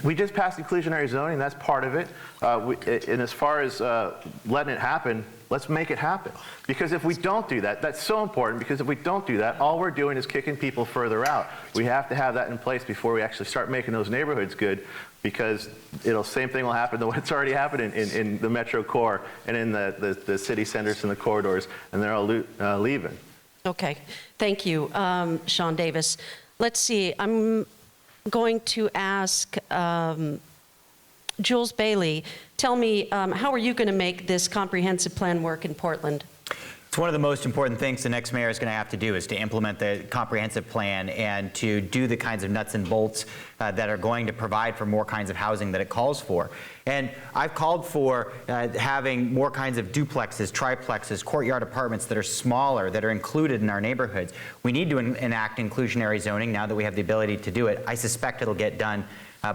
We just passed inclusionary zoning, that's part of it. And as far as letting it happen, let's make it happen. Because if we don't do that, that's so important, because if we don't do that, all we're doing is kicking people further out. We have to have that in place before we actually start making those neighborhoods good, because same thing will happen to what's already happened in the metro core and in the city centers and the corridors, and they're all leaving. Okay, thank you, Sean Davis. Let's see, I'm going to ask Jules Bailey, tell me, how are you going to make this comprehensive plan work in Portland? It's one of the most important things the next mayor is going to have to do, is to implement the comprehensive plan and to do the kinds of nuts and bolts that are going to provide for more kinds of housing that it calls for. And I've called for having more kinds of duplexes, triplexes, courtyard apartments that are smaller, that are included in our neighborhoods. We need to enact inclusionary zoning now that we have the ability to do it. I suspect it'll get done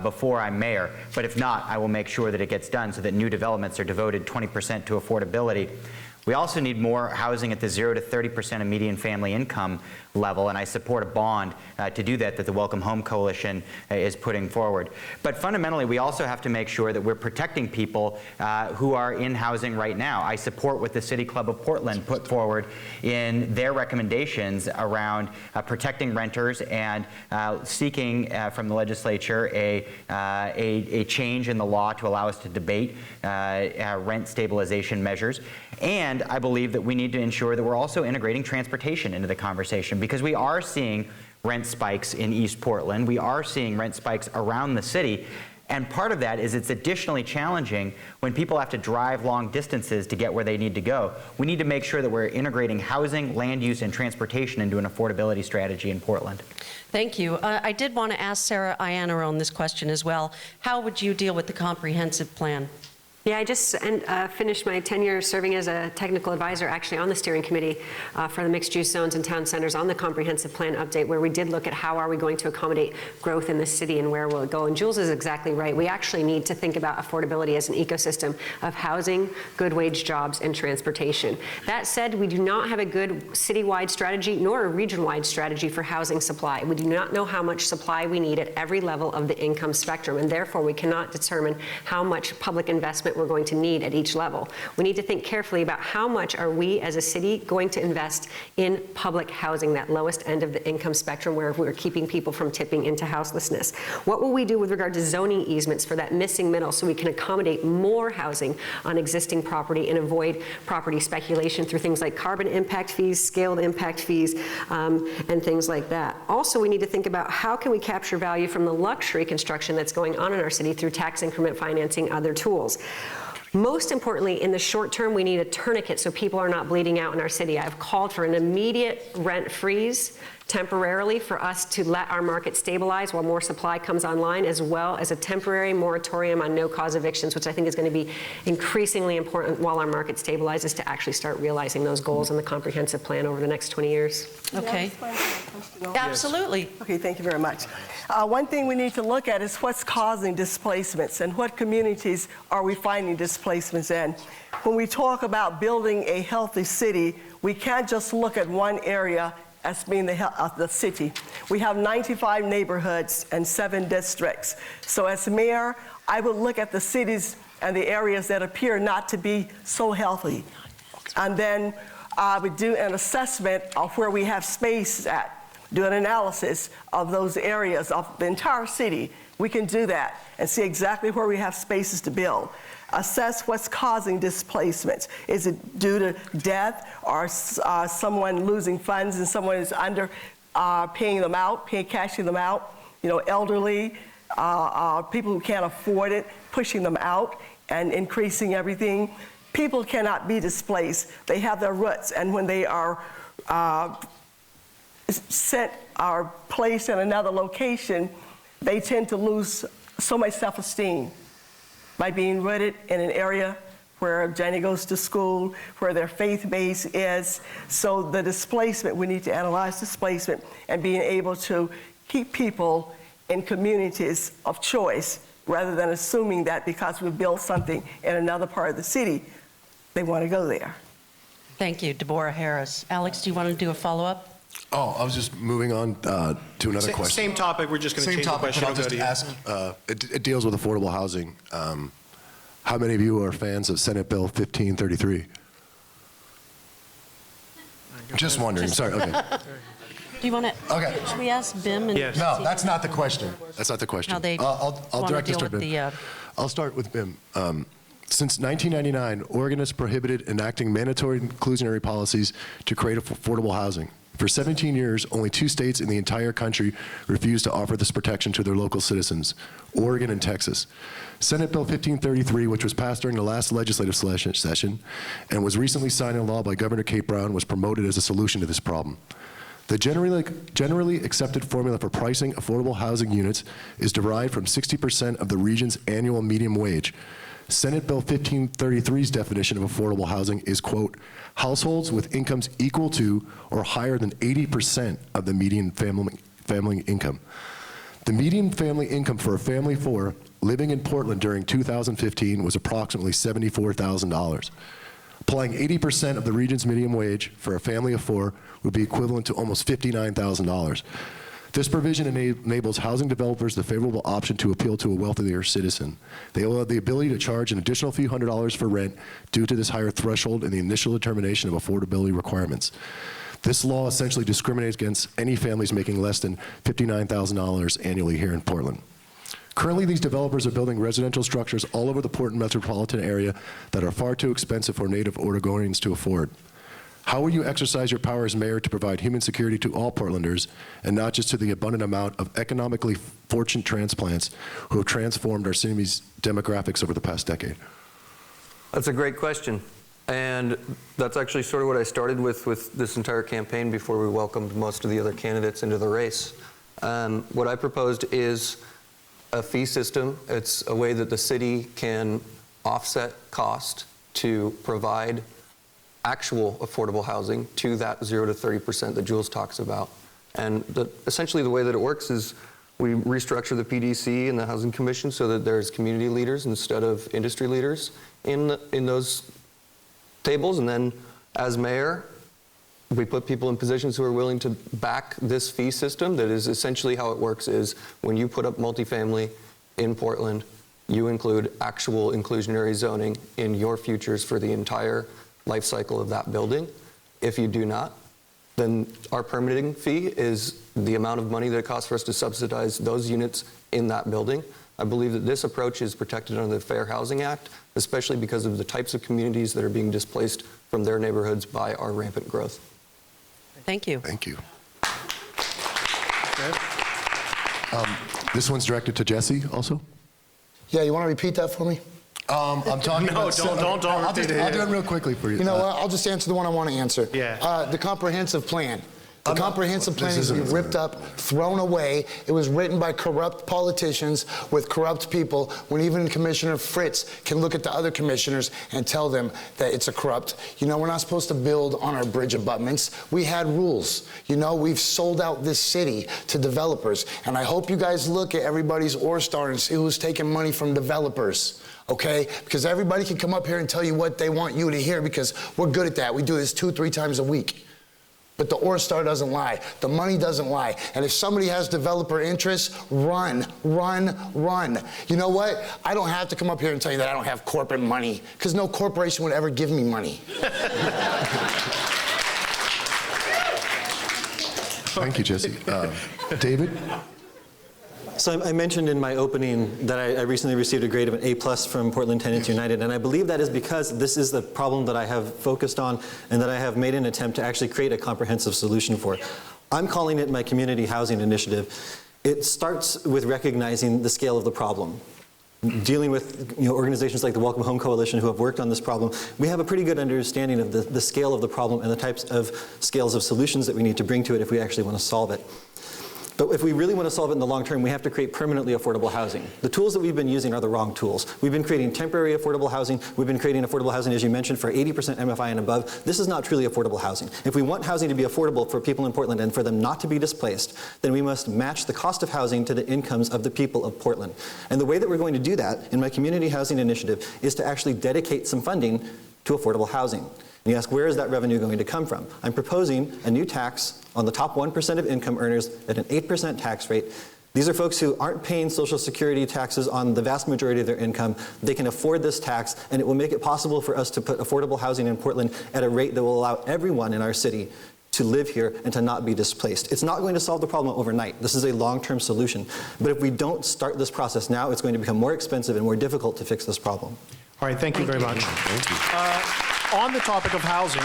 before I'm mayor, but if not, I will make sure that it gets done so that new developments are devoted 20% to affordability. We also need more housing at the 0 to 30% of median family income level, and I support a bond to do that the Welcome Home Coalition is putting forward. But fundamentally, we also have to make sure that we're protecting people who are in housing right now. I support what the City Club of Portland put forward in their recommendations around protecting renters and seeking from the legislature a change in the law to allow us to debate rent stabilization measures. And I believe that we need to ensure that we're also integrating transportation into the conversation, because we are seeing rent spikes in East Portland. We are seeing rent spikes around the city. And part of that is it's additionally challenging when people have to drive long distances to get where they need to go. We need to make sure that we're integrating housing, land use, and transportation into an affordability strategy in Portland. Thank you. I did want to ask Sarah Ianarone this question as well. How would you deal with the comprehensive plan? Yeah, I just finished my tenure serving as a technical advisor actually on the steering committee for the mixed-use zones and town centers on the comprehensive plan update, where we did look at how are we going to accommodate growth in the city and where will it go. And Jules is exactly right. We actually need to think about affordability as an ecosystem of housing, good wage jobs, and transportation. That said, we do not have a good citywide strategy nor a region-wide strategy for housing supply. We do not know how much supply we need at every level of the income spectrum, and therefore we cannot determine how much public investment we're going to need at each level. We need to think carefully about how much are we as a city going to invest in public housing, that lowest end of the income spectrum where we're keeping people from tipping into houselessness. What will we do with regard to zoning easements for that missing middle so we can accommodate more housing on existing property and avoid property speculation through things like carbon impact fees, scaled impact fees, and things like that. Also, we need to think about how can we capture value from the luxury construction that's going on in our city through tax increment financing, other tools. Most importantly, in the short term, we need a tourniquet so people are not bleeding out in our city. I've called for an immediate rent freeze temporarily for us to let our market stabilize while more supply comes online, as well as a temporary moratorium on no-cause evictions, which I think is going to be increasingly important while our market stabilizes to actually start realizing those goals in the comprehensive plan over the next 20 years. Okay. Absolutely. Okay, thank you very much. One thing we need to look at is what's causing displacements and what communities are we finding displacements in. When we talk about building a healthy city, we can't just look at one area as being the city. We have 95 neighborhoods and 7 districts. So as mayor, I would look at the cities and the areas that appear not to be so healthy. And then I would do an assessment of where we have space at, do an analysis of those areas of the entire city. We can do that and see exactly where we have spaces to build. Assess what's causing displacements. Is it due to death or someone losing funds and someone is under paying them out, cashing them out? You know, elderly, people who can't afford it, pushing them out and increasing everything. People cannot be displaced. They have their roots, and when they are set or placed in another location, they tend to lose so much self-esteem by being rooted in an area where Jenny goes to school, where their faith base is. So the displacement, we need to analyze displacement and being able to keep people in communities of choice rather than assuming that because we built something in another part of the city, they want to go there. Thank you, Deborah Harris. Alex, do you want to do a follow-up? Oh, I was just moving on to another question. Same topic, we're just going to change the question. I'll just ask, it deals with affordable housing. How many of you are fans of Senate Bill 1533? Just wondering, sorry, okay. Do you want to? Okay. Should we ask BIM and? Yes. No, that's not the question. That's not the question. How they I'll want to direct this deal to with BIM. I'll start with BIM. Since 1999, Oregon has prohibited enacting mandatory inclusionary policies to create affordable housing. For 17 years, only 2 states in the entire country refused to offer this protection to their local citizens, Oregon and Texas. Senate Bill 1533, which was passed during the last legislative session and was recently signed into law by Governor Kate Brown, was promoted as a solution to this problem. The generally accepted formula for pricing affordable housing units is derived from 60% of the region's annual median wage. Senate Bill 1533's definition of affordable housing is, quote, households with incomes equal to or higher than 80% of the median family income. The median family income for a family of 4 living in Portland during 2015 was approximately $74,000. Applying 80% of the region's median wage for a family of 4 would be equivalent to almost $59,000. This provision enables housing developers the favorable option to appeal to a wealthier citizen. They will have the ability to charge an additional few $100s for rent due to this higher threshold in the initial determination of affordability requirements. This law essentially discriminates against any families making less than $59,000 annually here in Portland. Currently, these developers are building residential structures all over the Portland metropolitan area that are far too expensive for native Oregonians to afford. How will you exercise your power as mayor to provide human security to all Portlanders and not just to the abundant amount of economically fortunate transplants who have transformed our city's demographics over the past decade? That's a great question. And that's actually sort of what I started with this entire campaign before we welcomed most of the other candidates into the race. What I proposed is a fee system. It's a way that the city can offset cost to provide actual affordable housing to that 0 to 30% that Jules talks about. And essentially the way that it works is we restructure the PDC and the Housing Commission so that there's community leaders instead of industry leaders in those tables. And then as mayor, we put people in positions who are willing to back this fee system. That is essentially how it works is when you put up multifamily in Portland, you include actual inclusionary zoning in your futures for the entire life cycle of that building. If you do not, then our permitting fee is the amount of money that it costs for us to subsidize those units in that building. I believe that this approach is protected under the Fair Housing Act, especially because of the types of communities that are being displaced from their neighborhoods by our rampant growth. Thank you. Thank you. This one's directed to Jessie also. Yeah, you want to repeat that for me? I'm talking about... don't I'll do it real quickly for you. You know what? I'll just answer the one I want to answer. Yeah. The comprehensive plan. The comprehensive plan is ripped up, thrown away. It was written by corrupt politicians with corrupt people when even Commissioner Fritz can look at the other commissioners and tell them that it's a corrupt. You know, we're not supposed to build on our bridge abutments. We had rules. You know, we've sold out this city to developers. And I hope you guys look at everybody's Orstar and see who's taking money from developers. Okay? Because everybody can come up here and tell you what they want you to hear because we're good at that. We do this 2-3 times a week. But the Orstar doesn't lie. The money doesn't lie. And if somebody has developer interests, run, run, run. You know what? I don't have to come up here and tell you that I don't have corporate money, because no corporation would ever give me money. Thank you, Jessie. David? So I mentioned in my opening that I recently received a grade of an A+ from Portland Tenants United, and I believe that is because this is the problem that I have focused on and that I have made an attempt to actually create a comprehensive solution for. I'm calling it my community housing initiative. It starts with recognizing the scale of the problem. Dealing with organizations like the Welcome Home Coalition who have worked on this problem, we have a pretty good understanding of the scale of the problem and the types of scales of solutions that we need to bring to it if we actually want to solve it. But if we really want to solve it in the long term, we have to create permanently affordable housing. The tools that we've been using are the wrong tools. We've been creating temporary affordable housing. We've been creating affordable housing, as you mentioned, for 80% MFI and above. This is not truly affordable housing. If we want housing to be affordable for people in Portland and for them not to be displaced, then we must match the cost of housing to the incomes of the people of Portland. And the way that we're going to do that in my community housing initiative is to actually dedicate some funding to affordable housing. And you ask, where is that revenue going to come from? I'm proposing a new tax on the top 1% of income earners at an 8% tax rate. These are folks who aren't paying Social Security taxes on the vast majority of their income. They can afford this tax, and it will make it possible for us to put affordable housing in Portland at a rate that will allow everyone in our city to live here and to not be displaced. It's not going to solve the problem overnight. This is a long-term solution. But if we don't start this process now, it's going to become more expensive and more difficult to fix this problem. All right, thank you very much. Thank you. On the topic of housing,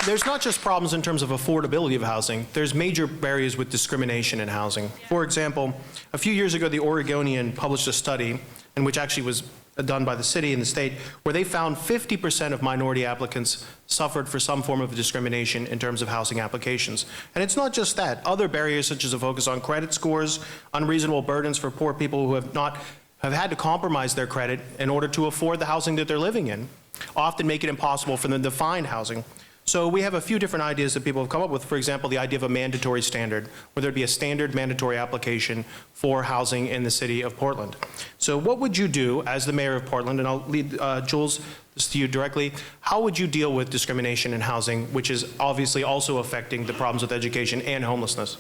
there's not just problems in terms of affordability of housing, there's major barriers with discrimination in housing. For example, a few years ago, the Oregonian published a study, in which actually was done by the city and the state, where they found 50% of minority applicants suffered for some form of discrimination in terms of housing applications. And it's not just that. Other barriers, such as a focus on credit scores, unreasonable burdens for poor people who have had to compromise their credit in order to afford the housing that they're living in, often make it impossible for them to find housing. So we have a few different ideas that people have come up with. For example, the idea of a mandatory standard, where there'd be a standard mandatory application for housing in the city of Portland. So what would you do as the mayor of Portland, and I'll lead Jules this to you directly, how would you deal with discrimination in housing, which is obviously also affecting the problems with education and homelessness?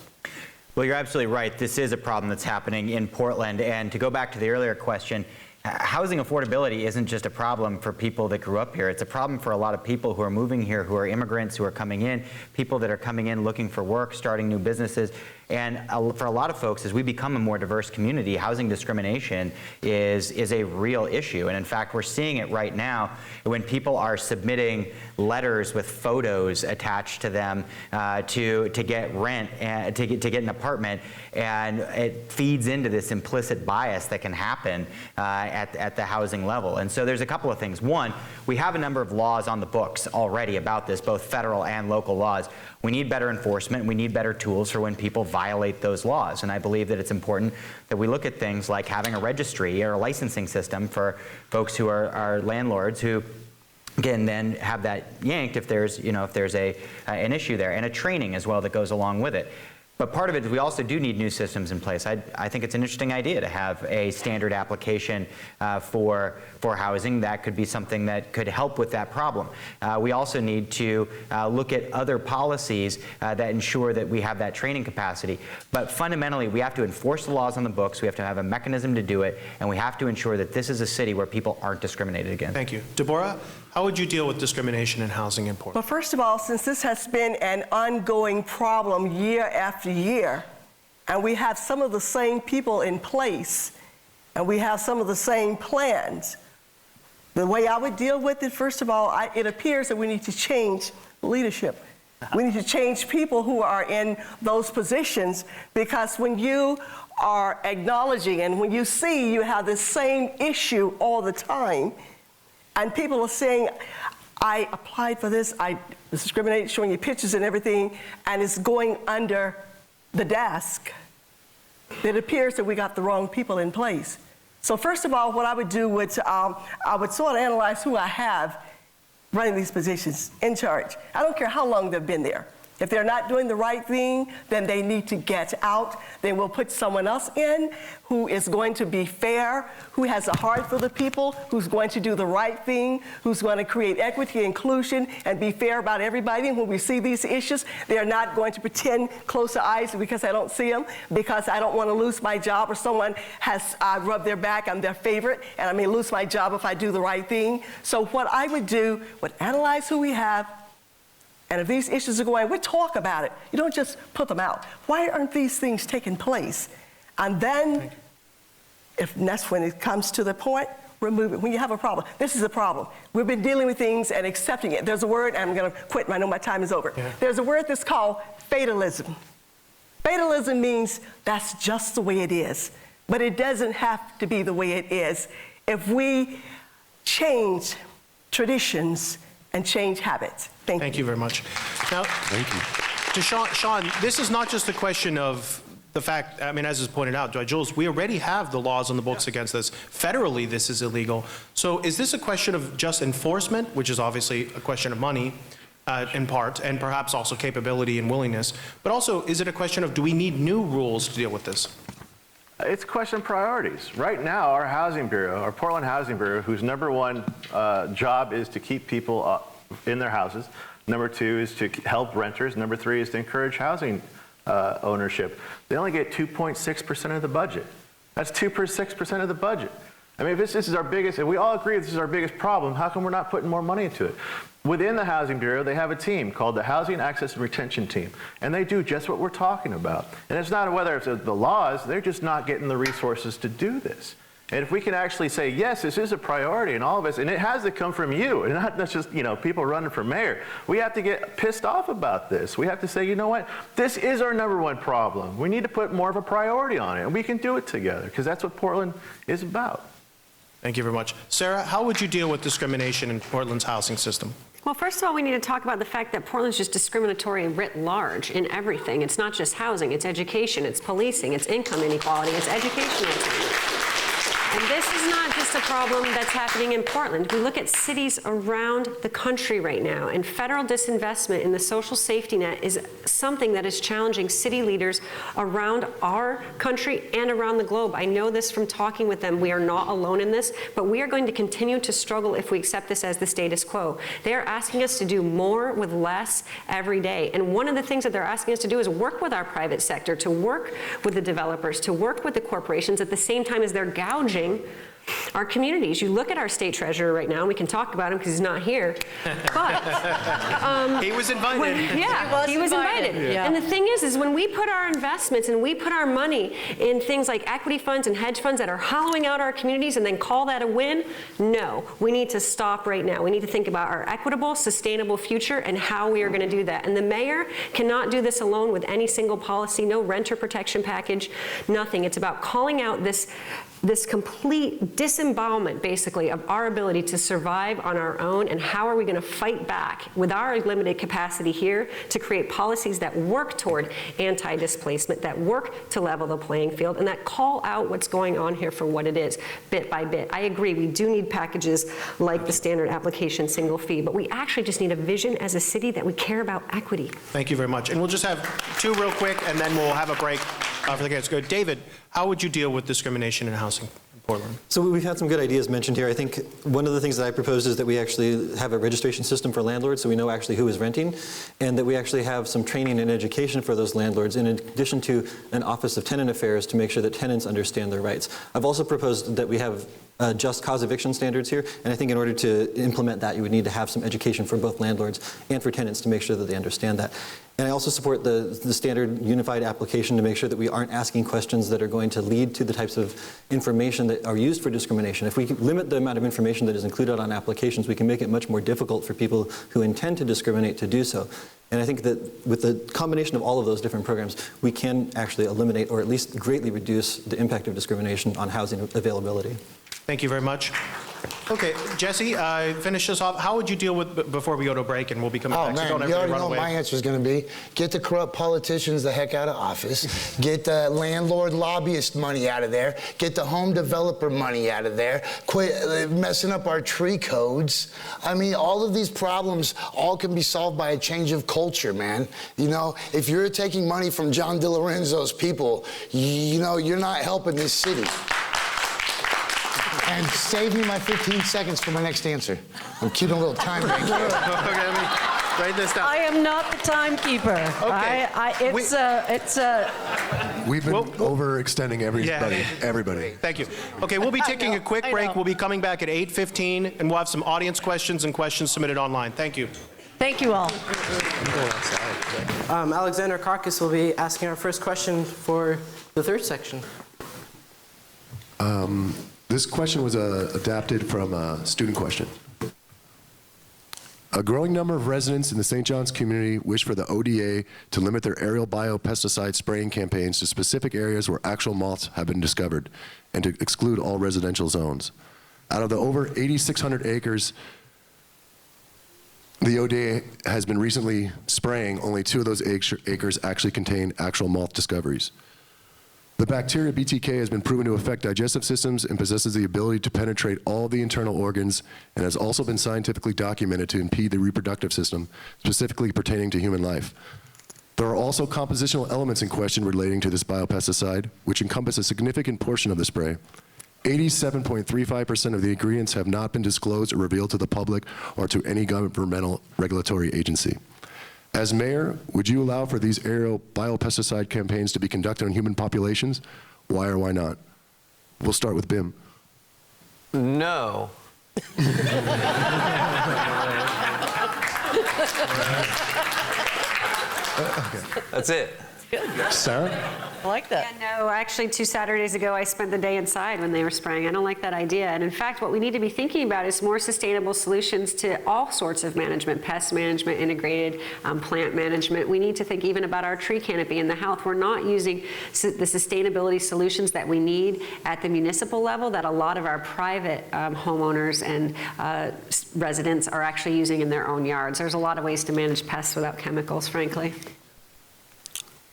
Well, you're absolutely right. This is a problem that's happening in Portland. And to go back to the earlier question, housing affordability isn't just a problem for people that grew up here. It's a problem for a lot of people who are moving here, who are immigrants, who are coming in, people that are coming in looking for work, starting new businesses. And for a lot of folks, as we become a more diverse community, housing discrimination is a real issue. And in fact, we're seeing it right now when people are submitting letters with photos attached to them to get rent, and to get an apartment, and it feeds into this implicit bias that can happen at the housing level. And so there's a couple of things. One, we have a number of laws on the books already about this, both federal and local laws. We need better enforcement. We need better tools for when people violate those laws. And I believe that it's important that we look at things like having a registry or a licensing system for folks who are landlords who can then have that yanked if there's an issue there, and a training as well that goes along with it. But part of it is we also do need new systems in place. I think it's an interesting idea to have a standard application for housing. That could be something that could help with that problem. We also need to look at other policies that ensure that we have that training capacity. But fundamentally, we have to enforce the laws on the books. We have to have a mechanism to do it, and we have to ensure that this is a city where people aren't discriminated against. Thank you. Deborah, how would you deal with discrimination in housing in Portland? Well, first of all, since this has been an ongoing problem year after year, and we have some of the same people in place, and we have some of the same plans, the way I would deal with it, first of all, it appears that we need to change leadership. We need to change people who are in those positions, because when you are acknowledging and when you see you have the same issue all the time, and people are saying, I applied for this, I discriminated, showing you pictures and everything, and it's going under the desk, it appears that we got the wrong people in place. So first of all, what I would do was I would sort of analyze who I have running these positions in charge. I don't care how long they've been there. If they're not doing the right thing, then they need to get out. Then we'll put someone else in who is going to be fair, who has a heart for the people, who's going to do the right thing, who's going to create equity, inclusion, and be fair about everybody. And when we see these issues, they're not going to pretend close the eyes because I don't see them, because I don't want to lose my job, or someone has rubbed their back, I'm their favorite, and I may lose my job if I do the right thing. So what I would do would analyze who we have, and if these issues are going, we talk about it. You don't just put them out. Why aren't these things taking place? And then, if that's when it comes to the point, remove it. When you have a problem, this is a problem. We've been dealing with things and accepting it. There's a word, and I'm going to quit. I know my time is over. Yeah. There's a word that's called fatalism. Fatalism means that's just the way it is. But it doesn't have to be the way it is if we change traditions and change habits. Thank you very much. Now, Thank you. To Sean, this is not just a question of the fact, I mean, as is pointed out by Jules, we already have the laws on the books against this. Federally, this is illegal. So is this a question of just enforcement, which is obviously a question of money in part, and perhaps also capability and willingness, but also is it a question of, do we need new rules to deal with this? It's a question of priorities. Right now, our housing bureau, our Portland Housing Bureau, whose number one job is to keep people in their houses, number two is to help renters, number three is to encourage housing ownership. They only get 2.6% of the budget. That's 2.6% of the budget. I mean, if this is our biggest, if we all agree this is our biggest problem, how come we're not putting more money into it? Within the Housing Bureau, they have a team called the Housing Access and Retention Team, and they do just what we're talking about. And it's not whether it's the laws, they're just not getting the resources to do this. And if we can actually say, yes, this is a priority in all of us, and it has to come from you, and not just, people running for mayor. We have to get pissed off about this. We have to say, you know what, this is our #1 problem. We need to put more of a priority on it, and we can do it together, because that's what Portland is about. Thank you very much. Sarah, how would you deal with discrimination in Portland's housing system? Well, first of all, we need to talk about the fact that Portland's just discriminatory writ large in everything. It's not just housing, it's education, it's policing, it's income inequality, it's educational attainment. And this is not just a problem that's happening in Portland. We look at cities around the country right now, and federal disinvestment in the social safety net is something that is challenging city leaders around our country and around the globe. I know this from talking with them. We are not alone in this, but we are going to continue to struggle if we accept this as the status quo. They are asking us to do more with less every day. And one of the things that they're asking us to do is work with our private sector, to work with the developers, to work with the corporations at the same time as they're gouging our communities. You look at our state treasurer right now, and we can talk about him because he's not here, but he was invited. He was invited. Yeah. And the thing is when we put our investments and we put our money in things like equity funds and hedge funds that are hollowing out our communities and then call that a win, no, we need to stop right now. We need to think about our equitable, sustainable future and how we are going to do that. And the mayor cannot do this alone with any single policy, no renter protection package, nothing. It's about calling out this complete disembowelment, basically, of our ability to survive on our own, and how are we going to fight back with our limited capacity here to create policies that work toward anti-displacement, that work to level the playing field, and that call out what's going on here for what it is, bit by bit. I agree, we do need packages like the standard application single fee, but we actually just need a vision as a city that we care about equity. Thank you very much. And we'll just have 2 real quick, and then we'll have a break for the guys. Go, David, how would you deal with discrimination in housing in Portland? So we've had some good ideas mentioned here. I think one of the things that I proposed is that we actually have a registration system for landlords so we know actually who is renting, and that we actually have some training and education for those landlords in addition to an Office of Tenant Affairs to make sure that tenants understand their rights. I've also proposed that we have just cause eviction standards here, and I think in order to implement that you would need to have some education for both landlords and for tenants to make sure that they understand that. And I also support the standard unified application to make sure that we aren't asking questions that are going to lead to the types of information that are used for discrimination. If we limit the amount of information that is included on applications, we can make it much more difficult for people who intend to discriminate to do so. And I think that with the combination of all of those different programs, we can actually eliminate or at least greatly reduce the impact of discrimination on housing availability. Thank you very much. Okay, Jessie, finish this off. How would you deal with, before we go to a break, and we'll be coming back, so don't you already run know away. my answer is going to be, get the corrupt politicians the heck out of office, get the landlord lobbyist money out of there, get the home developer money out of there, quit messing up our tree codes. I mean, all of these problems all can be solved by a change of culture, man. You know, if you're taking money from John DiLorenzo's people, you know, you're not helping this city. And save me my 15 seconds for my next answer. I'm keeping a little time right here. Okay, let me write this down. I am not the timekeeper. Okay. We've been overextending everybody. Thank you. Okay, we'll be taking a quick break. We'll be coming back at 8:15, and we'll have some audience questions and questions submitted online. Thank you. Thank you all. Alexander Krokus will be asking our first question for the 3rd section. This question was adapted from a student question. A growing number of residents in the St. John's community wish for the ODA to limit their aerial biopesticide spraying campaigns to specific areas where actual moths have been discovered, and to exclude all residential zones. Out of the over 8,600 acres the ODA has been recently spraying, only 2 of those acres actually contain actual moth discoveries. The bacteria BTK has been proven to affect digestive systems and possesses the ability to penetrate all the internal organs, and has also been scientifically documented to impede the reproductive system, specifically pertaining to human life. There are also compositional elements in question relating to this biopesticide, which encompass a significant portion of the spray. 87.35% of the ingredients have not been disclosed or revealed to the public or to any governmental regulatory agency. As mayor, would you allow for these aerial biopesticide campaigns to be conducted on human populations? Why or why not? We'll start with Bim. No. That's it. Sarah? I like that. Yeah, no, actually 2 Saturdays ago, I spent the day inside when they were spraying. I don't like that idea. And in fact, what we need to be thinking about is more sustainable solutions to all sorts of management, pest management, integrated plant management. We need to think even about our tree canopy and the health. We're not using the sustainability solutions that we need at the municipal level that a lot of our private homeowners and residents are actually using in their own yards. There's a lot of ways to manage pests without chemicals, frankly.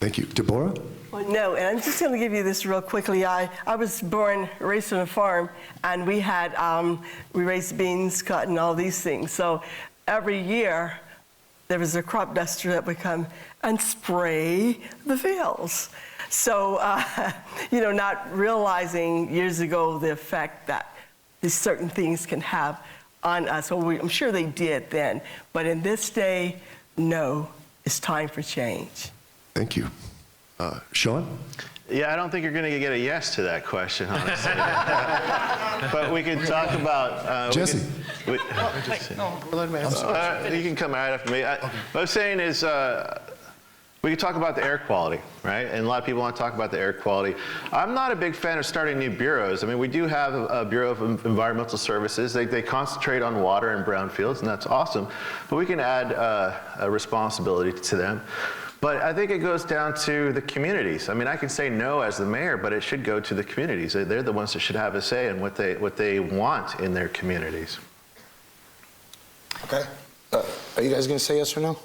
Thank you. Deborah? Well, no, and I'm just going to give you this real quickly. I was born, raised on a farm, and we had, we raised beans, cotton, all these things. So every year, there was a crop duster that would come and spray the fields. So, you know, not realizing years ago the effect that these certain things can have on us. Well, I'm sure they did then, but in this day, no, it's time for change. Thank you. Sean? Yeah, I don't think you're going to get a yes to that question, honestly. But we can talk about... Jessie. You can come right after me. What I'm saying is we can talk about the air quality, right? And a lot of people want to talk about the air quality. I'm not a big fan of starting new bureaus. I mean, we do have a Bureau of Environmental Services. They concentrate on water and brownfields, and that's awesome. But we can add a responsibility to them. But I think it goes down to the communities. I mean, I can say no as the mayor, but it should go to the communities. They're the ones that should have a say in what they want in their communities. Okay. Are you guys going to say yes or no?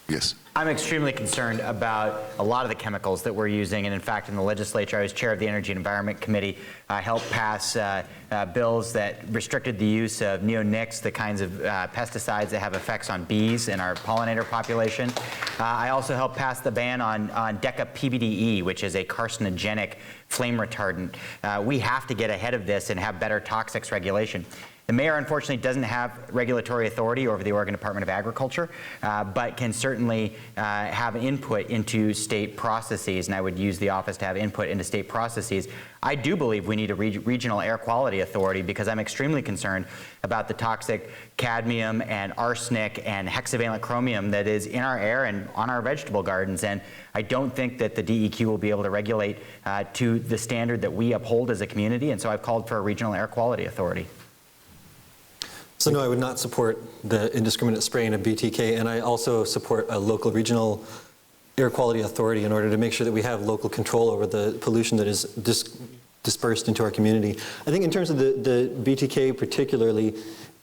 Yes. I'm extremely concerned about a lot of the chemicals that we're using, and in fact, in the legislature, I was chair of the Energy and Environment Committee. I helped pass bills that restricted the use of neonics, the kinds of pesticides that have effects on bees and our pollinator population. I also helped pass the ban on deca-PBDE, which is a carcinogenic flame retardant. We have to get ahead of this and have better toxics regulation. The mayor, unfortunately, doesn't have regulatory authority over the Oregon Department of Agriculture, but can certainly have input into state processes, and I would use the office to have input into state processes. I do believe we need a regional air quality authority because I'm extremely concerned about the toxic cadmium and arsenic and hexavalent chromium that is in our air and on our vegetable gardens, and I don't think that the DEQ will be able to regulate to the standard that we uphold as a community, and so I've called for a regional air quality authority. So no, I would not support the indiscriminate spraying of BTK, and I also support a local regional air quality authority in order to make sure that we have local control over the pollution that is dispersed into our community. I think in terms of the BTK particularly,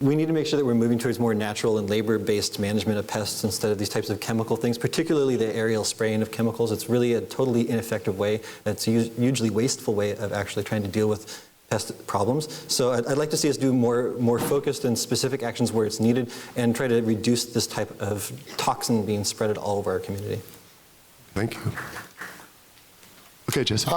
we need to make sure that we're moving towards more natural and labor-based management of pests instead of these types of chemical things, particularly the aerial spraying of chemicals. It's really a totally ineffective way. It's a hugely wasteful way of actually trying to deal with pest problems. So I'd like to see us do more focused and specific actions where it's needed and try to reduce this type of toxin being spread at all over our community. Thank you. Okay, Jessie.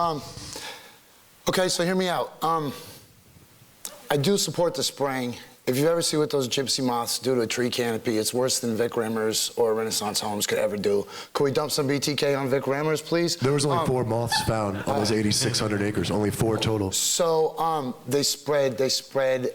Okay, so hear me out. I do support the spraying. If you ever see what those gypsy moths do to a tree canopy, it's worse than Vic Rimmers or Renaissance Homes could ever do. Could we dump some BTK on Vic Rimmers, please? There was only 4 moths found on those 8,600 acres, only 4 total. So they spread,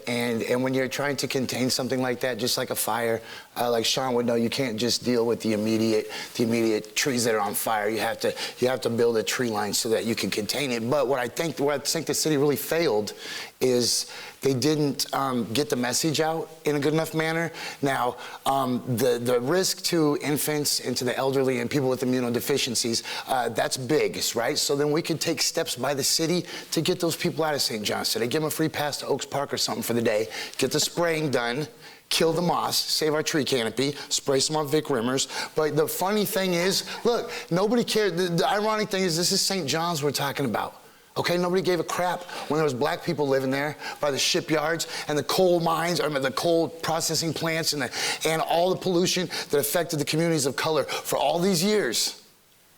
and when you're trying to contain something like that, just like a fire, like Sean would know, you can't just deal with the immediate trees that are on fire. You have to build a tree line so that you can contain it. But where I think the city really failed is they didn't get the message out in a good enough manner. Now, the risk to infants and to the elderly and people with immunodeficiencies, that's big, right? So then we could take steps by the city to get those people out of St. John. So they give them a free pass to Oaks Park or something for the day, get the spraying done, kill the moss, save our tree canopy, spray some on Vic Rimmers. But the funny thing is, look, nobody cared. The ironic thing is this is St. John's we're talking about. Okay, nobody gave a crap when there was black people living there by the shipyards and the coal mines, or the coal processing plants and all the pollution that affected the communities of color for all these years.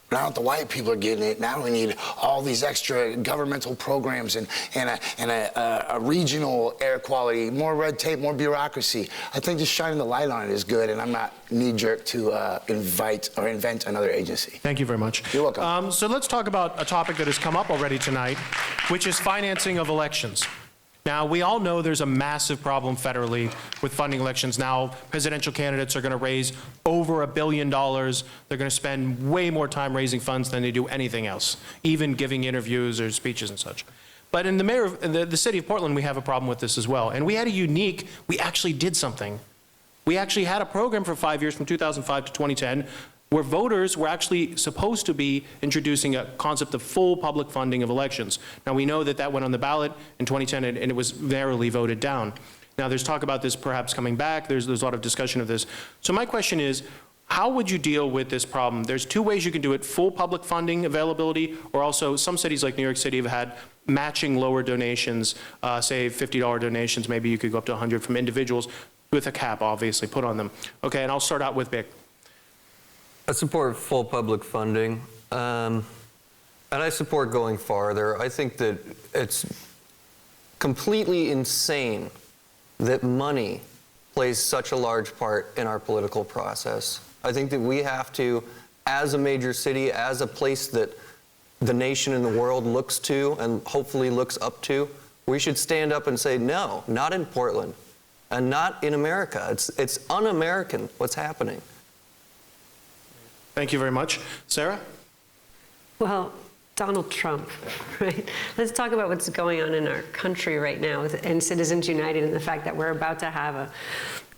Now that the white people are getting it, now we need all these extra governmental programs and a regional air quality, more red tape, more bureaucracy. I think just shining the light on it is good, and I'm not knee-jerk to invent another agency. Thank you very much. You're welcome. So let's talk about a topic that has come up already tonight, which is financing of elections. Now, we all know there's a massive problem federally with funding elections. Now, presidential candidates are going to raise over $1 billion. They're going to spend way more time raising funds than they do anything else, even giving interviews or speeches and such. But in the city of Portland, we have a problem with this as well. And we had we actually did something. We actually had a program for 5 years from 2005 to 2010 where voters were actually supposed to be introducing a concept of full public funding of elections. Now, we know that that went on the ballot in 2010 and it was narrowly voted down. Now, there's talk about this perhaps coming back. There's a lot of discussion of this. So my question is, how would you deal with this problem? There's two ways you can do it: full public funding availability, or also some cities like New York City have had matching lower donations, say $50 donations. Maybe you could go up to 100 from individuals with a cap, obviously, put on them. Okay, and I'll start out with Vic. I support full public funding, and I support going farther. I think that it's completely insane that money plays such a large part in our political process. I think that we have to, as a major city, as a place that the nation and the world looks to and hopefully looks up to, we should stand up and say, no, not in Portland, and not in America. It's un-American what's happening. Thank you very much. Sarah? Well, Donald Trump, right? Let's talk about what's going on in our country right now and Citizens United, and the fact that we're about to have a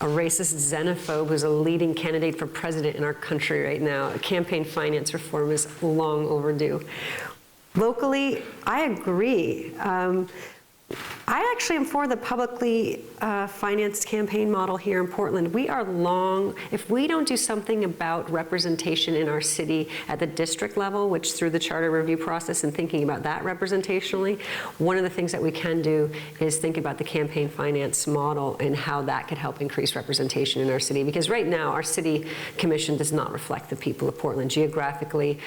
racist xenophobe who's a leading candidate for president in our country right now. Campaign finance reform is long overdue. Locally, I agree. I actually am for the publicly financed campaign model here in Portland. We are if we don't do something about representation in our city at the district level, which through the charter review process and thinking about that representationally, one of the things that we can do is think about the campaign finance model and how that could help increase representation in our city. Because right now, our city commission does not reflect the people of Portland geographically,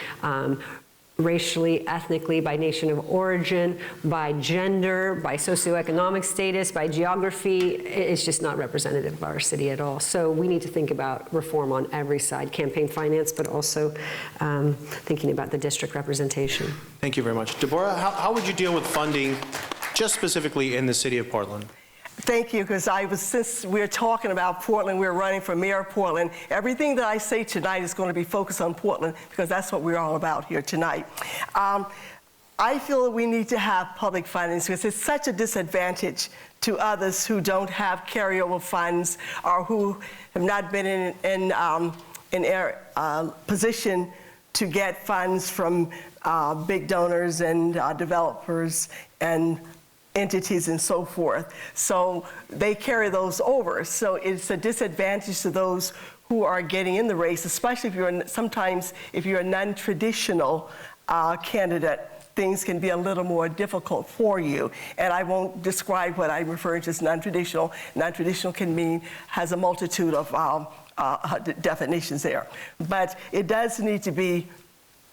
racially, ethnically, by nation of origin, by gender, by socioeconomic status, by geography. It's just not representative of our city at all. So we need to think about reform on every side, campaign finance, but also thinking about the district representation. Thank you very much. Deborah, how would you deal with funding just specifically in the city of Portland? Thank you, because since we're talking about Portland, we're running for mayor of Portland. Everything that I say tonight is going to be focused on Portland, because that's what we're all about here tonight. I feel that we need to have public finance, because it's such a disadvantage to others who don't have carryover funds or who have not been in position to get funds from big donors and developers and entities and so forth. So they carry those over. So it's a disadvantage to those who are getting in the race, especially if you're a non-traditional candidate. Things can be a little more difficult for you. And I won't describe what I'm referring to as non-traditional. Non-traditional has a multitude of definitions there. But it does need to be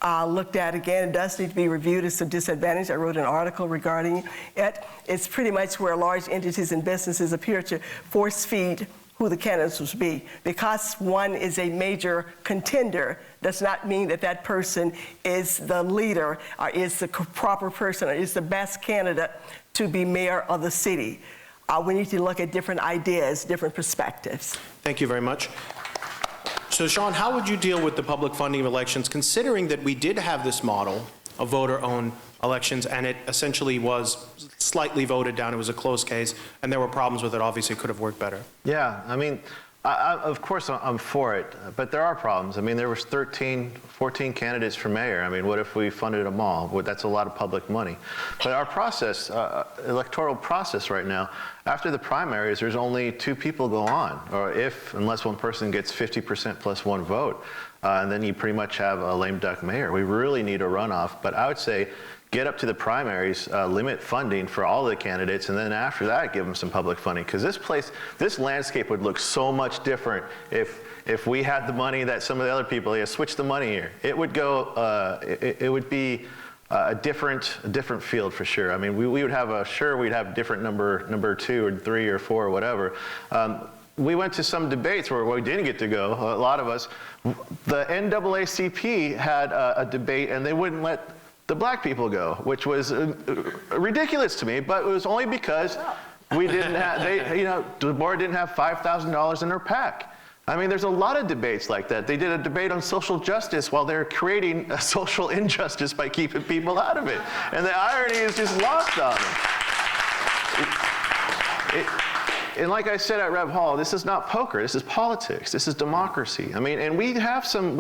looked at again. It does need to be reviewed. It's a disadvantage. I wrote an article regarding it. It's pretty much where large entities and businesses appear to force feed who the candidates will be. Because one is a major contender does not mean that that person is the leader or is the proper person or is the best candidate to be mayor of the city. We need to look at different ideas, different perspectives. Thank you very much. So, Sean, how would you deal with the public funding of elections, considering that we did have this model of voter-owned elections, and it essentially was slightly voted down? It was a close case, and there were problems with it. Obviously, it could have worked better. Yeah, I mean, of course I'm for it, but there are problems. I mean, there was 14 candidates for mayor. I mean, what if we funded them all? Well, that's a lot of public money. But our process, electoral process right now, after the primaries, there's only 2 people go on, or unless one person gets 50% plus 1 vote, and then you pretty much have a lame duck mayor. We really need a runoff, but I would say get up to the primaries, limit funding for all the candidates, and then after that, give them some public funding. Because this landscape would look so much different if we had the money that some of the other people, switch the money here. It would go, it would be a different field for sure. I mean, we would have we'd have different number 2 or 3 or 4 or whatever. We went to some debates where we didn't get to go, a lot of us. The NAACP had a debate, and they wouldn't let the black people go, which was ridiculous to me, but it was only because we didn't have, Deborah didn't have $5,000 in her PAC. I mean, there's a lot of debates like that. They did a debate on social justice while they're creating a social injustice by keeping people out of it. And the irony is just lost on them. And like I said at Rev Hall, this is not poker, this is politics, this is democracy. I mean, and we had some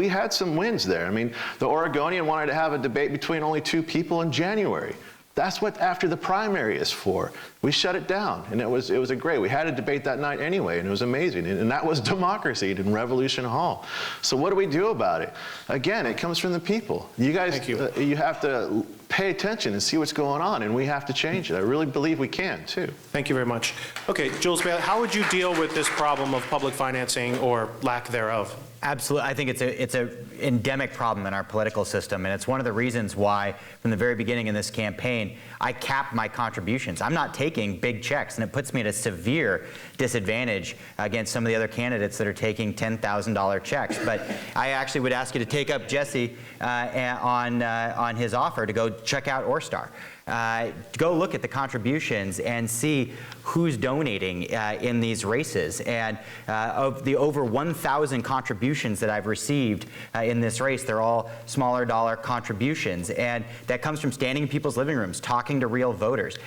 wins there. I mean, the Oregonian wanted to have a debate between only 2 people in January. That's what after the primary is for. We shut it down, and it was a great. We had a debate that night anyway, and it was amazing. And that was democracy in Revolution Hall. So what do we do about it? Again, it comes from the people. You guys, you have to pay attention and see what's going on, and we have to change it. I really believe we can too. Thank you very much. Okay, Jules, how would you deal with this problem of public financing or lack thereof? Absolutely. I think it's a endemic problem in our political system, and it's one of the reasons why, from the very beginning in this campaign, I capped my contributions. I'm not taking big checks, and it puts me at a severe disadvantage against some of the other candidates that are taking $10,000 checks. But I actually would ask you to take up Jessie on his offer to go check out Orstar. Go look at the contributions and see who's donating in these races. And of the over 1,000 contributions that I've received in this race, they're all smaller dollar contributions. And that comes from standing in people's living rooms, talking to real voters.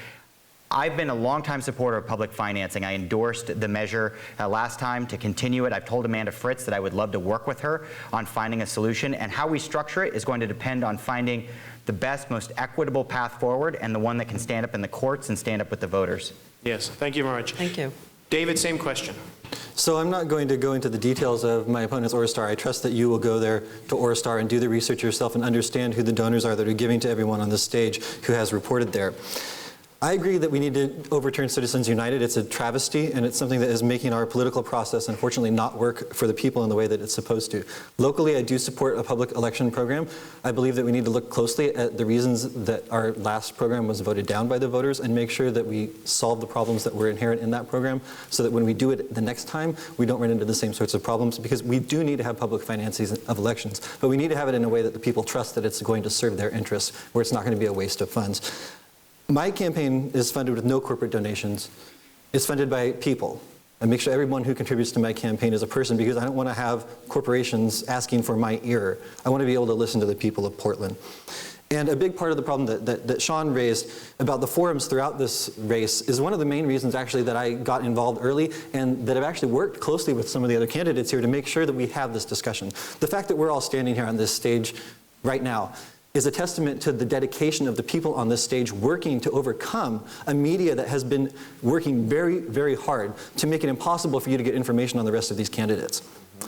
I've been a longtime supporter of public financing. I endorsed the measure last time to continue it. I've told Amanda Fritz that I would love to work with her on finding a solution. And how we structure it is going to depend on finding the best, most equitable path forward, and the one that can stand up in the courts and stand up with the voters. Yes, thank you very much. Thank you. David, same question. So I'm not going to go into the details of my opponent's Orstar. I trust that you will go there to Orstar and do the research yourself and understand who the donors are that are giving to everyone on the stage who has reported there. I agree that we need to overturn Citizens United. It's a travesty, and it's something that is making our political process, unfortunately, not work for the people in the way that it's supposed to. Locally, I do support a public election program. I believe that we need to look closely at the reasons that our last program was voted down by the voters and make sure that we solve the problems that were inherent in that program so that when we do it the next time, we don't run into the same sorts of problems, because we do need to have public finances of elections, but we need to have it in a way that the people trust that it's going to serve their interests, where it's not going to be a waste of funds. My campaign is funded with no corporate donations. It's funded by people. I make sure everyone who contributes to my campaign is a person, because I don't want to have corporations asking for my ear. I want to be able to listen to the people of Portland. And a big part of the problem that Sean raised about the forums throughout this race is one of the main reasons actually that I got involved early, and that I've actually worked closely with some of the other candidates here to make sure that we have this discussion. The fact that we're all standing here on this stage right now is a testament to the dedication of the people on this stage working to overcome a media that has been working very, very hard to make it impossible for you to get information on the rest of these candidates.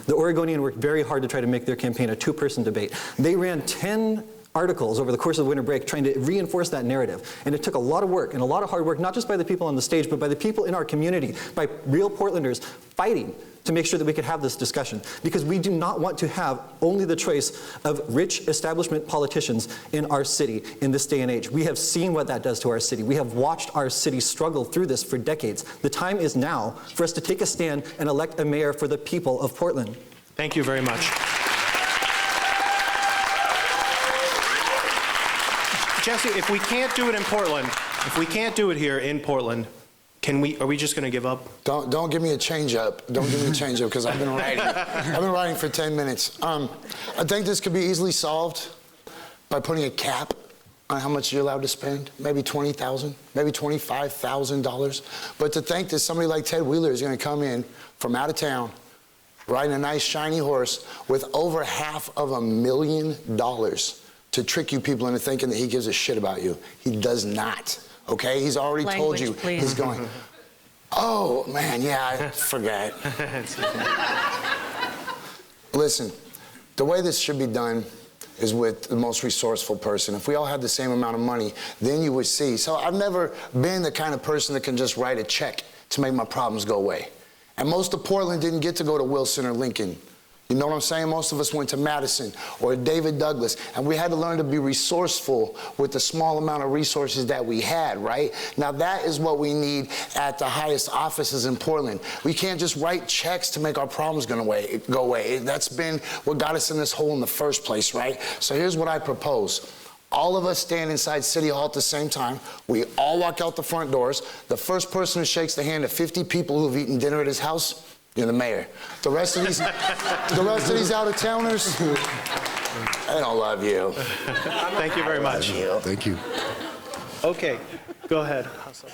The Oregonian worked very hard to try to make their campaign a 2-person debate. They ran 10 articles over the course of the winter break trying to reinforce that narrative. And it took a lot of work and a lot of hard work, not just by the people on the stage, but by the people in our community, by real Portlanders fighting to make sure that we could have this discussion, because we do not want to have only the choice of rich establishment politicians in our city in this day and age. We have seen what that does to our city. We have watched our city struggle through this for decades. The time is now for us to take a stand and elect a mayor for the people of Portland. Thank you very much. Jessie, if we can't do it in Portland, if we can't do it here in Portland, are we just going to give up? Don't give me a change up. Don't give me a change up, because I've been writing. I've been writing for 10 minutes. I think this could be easily solved by putting a cap on how much you're allowed to spend. Maybe $20,000, maybe $25,000. But to think that somebody like Ted Wheeler is going to come in from out of town, riding a nice shiny horse with over $500,000 to trick you people into thinking that he gives a shit about you. He does not. Okay, he's already told you. Please. He's going, oh, man, yeah, I forgot. Listen, the way this should be done is with the most resourceful person. If we all had the same amount of money, then you would see. So I've never been the kind of person that can just write a check to make my problems go away. And most of Portland didn't get to go to Wilson or Lincoln. You know what I'm saying? Most of us went to Madison or David Douglas, and we had to learn to be resourceful with the small amount of resources that we had, right? Now that is what we need at the highest offices in Portland. We can't just write checks to make our problems go away. That's been what got us in this hole in the first place, right? So here's what I propose. All of us stand inside City Hall at the same time. We all walk out the front doors. The first person who shakes the hand of 50 people who've eaten dinner at his house, you're the mayor. The rest of these out-of-towners, I don't love you. Thank you very much. Thank you. Okay, go ahead, Hassan.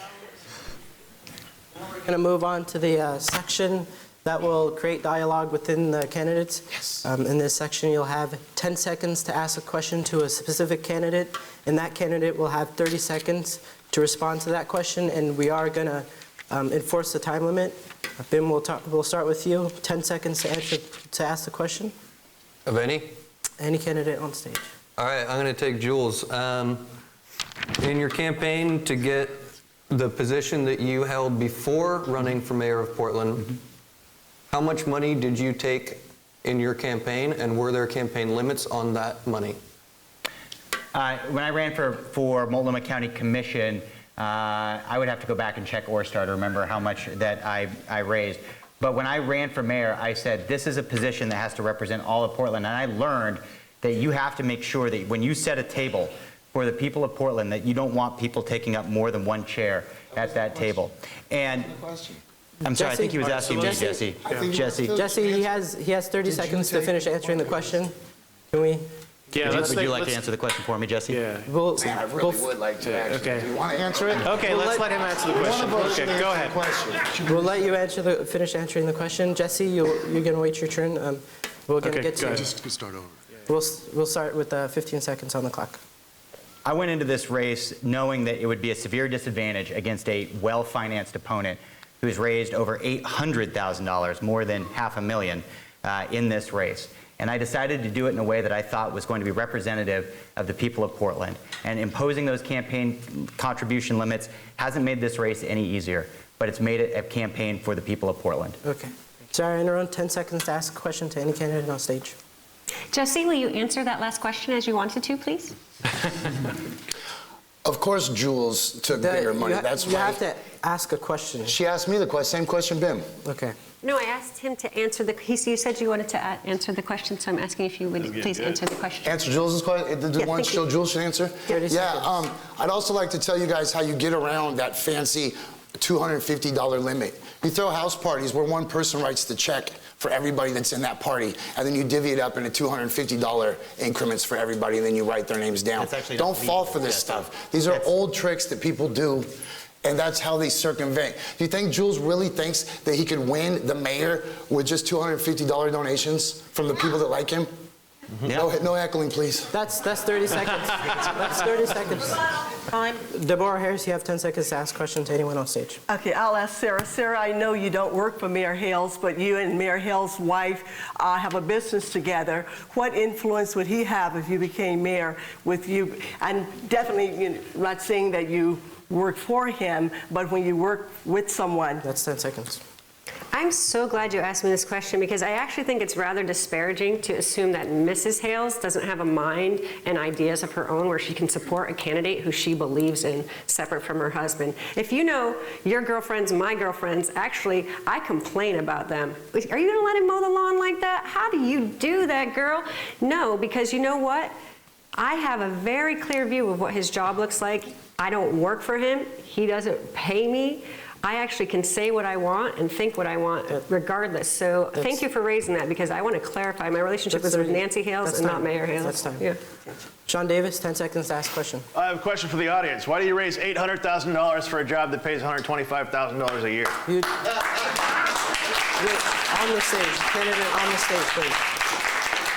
We're going to move on to the section that will create dialogue within the candidates. Yes. In this section, you'll have 10 seconds to ask a question to a specific candidate, and that candidate will have 30 seconds to respond to that question, and we are going to enforce the time limit. Bim, we'll start with you. 10 seconds to ask the question. Of any? Any candidate on stage. All right, I'm going to take Jules. In your campaign to get the position that you held before running for mayor of Portland, how much money did you take in your campaign, and were there campaign limits on that money? When I ran for Multnomah County Commission, I would have to go back and check Orstar to remember how much that I raised. But when I ran for mayor, I said, this is a position that has to represent all of Portland. And I learned that you have to make sure that when you set a table for the people of Portland, that you don't want people taking up more than one chair at that table. And I'm sorry, I think he was asking me, Jessie. Jesse, he has 30 seconds to finish answering the question. Can we? Yeah, Would you like to answer the question for me, Jesse? Yeah. I really would like to answer. Okay. Do you want to answer it? Okay, let's let him answer the question. Okay, go ahead. We'll let you finish answering the question. Jesse, you're going to wait your turn. We're going to get to go you. ahead. Just start over. We'll start with 15 seconds on the clock. I went into this race knowing that it would be a severe disadvantage against a well-financed opponent who's raised over $800,000, more than $500,000 in this race. And I decided to do it in a way that I thought was going to be representative of the people of Portland. And imposing those campaign contribution limits hasn't made this race any easier, but it's made it a campaign for the people of Portland. Okay. Sarah, Ianarone, 10 seconds to ask a question to any candidate on stage. Jesse, will you answer that last question as you wanted to, please? Of course, Jules took bigger money. That's You right. have to ask a question. She asked me the question, same question, Bim. Okay. No, I asked him to answer you said you wanted to answer the question, so I'm asking if you would please answer the question. Answer Jules' question? The one thank you. Jules should answer? 30 seconds. I'd also like to tell you guys how you get around that fancy $250 limit. You throw house parties where one person writes the check for everybody that's in that party, and then you divvy it up into $250 increments for everybody, and then you write their names down. Don't fall for this stuff. These are old tricks that people do, and that's how they circumvent. Do you think Jules really thinks that he could win the mayor with just $250 donations from the people that like him? No heckling, please. That's 30 seconds. That's 30 seconds. Time. Deborah Harris, you have 10 seconds to ask a question to anyone on stage. Okay, I'll ask Sarah. Sarah, I know you don't work for Mayor Hales, but you and Mayor Hales' wife have a business together. What influence would he have if you became mayor with you? And definitely, I'm not saying that you work for him, but when you work with someone. That's 10 seconds. I'm so glad you asked me this question because I actually think it's rather disparaging to assume that Mrs. Hales doesn't have a mind and ideas of her own where she can support a candidate who she believes in, separate from her husband. If you know your girlfriends, my girlfriends, actually, I complain about them. Are you gonna let him mow the lawn like that? How do you do that, girl? No, because you know what? I have a very clear view of what his job looks like. I don't work for him. He doesn't pay me. I actually can say what I want and think what I want regardless. So thank you for raising that because I want to clarify my relationship is with Nancy Hales and not Mayor Hales. That's time. Yeah. Sean Davis, 10 seconds to ask a question. I have a question for the audience. Why do you raise $800,000 for a job that pays $125,000 a year? You're on the stage. Candidate on the stage, please.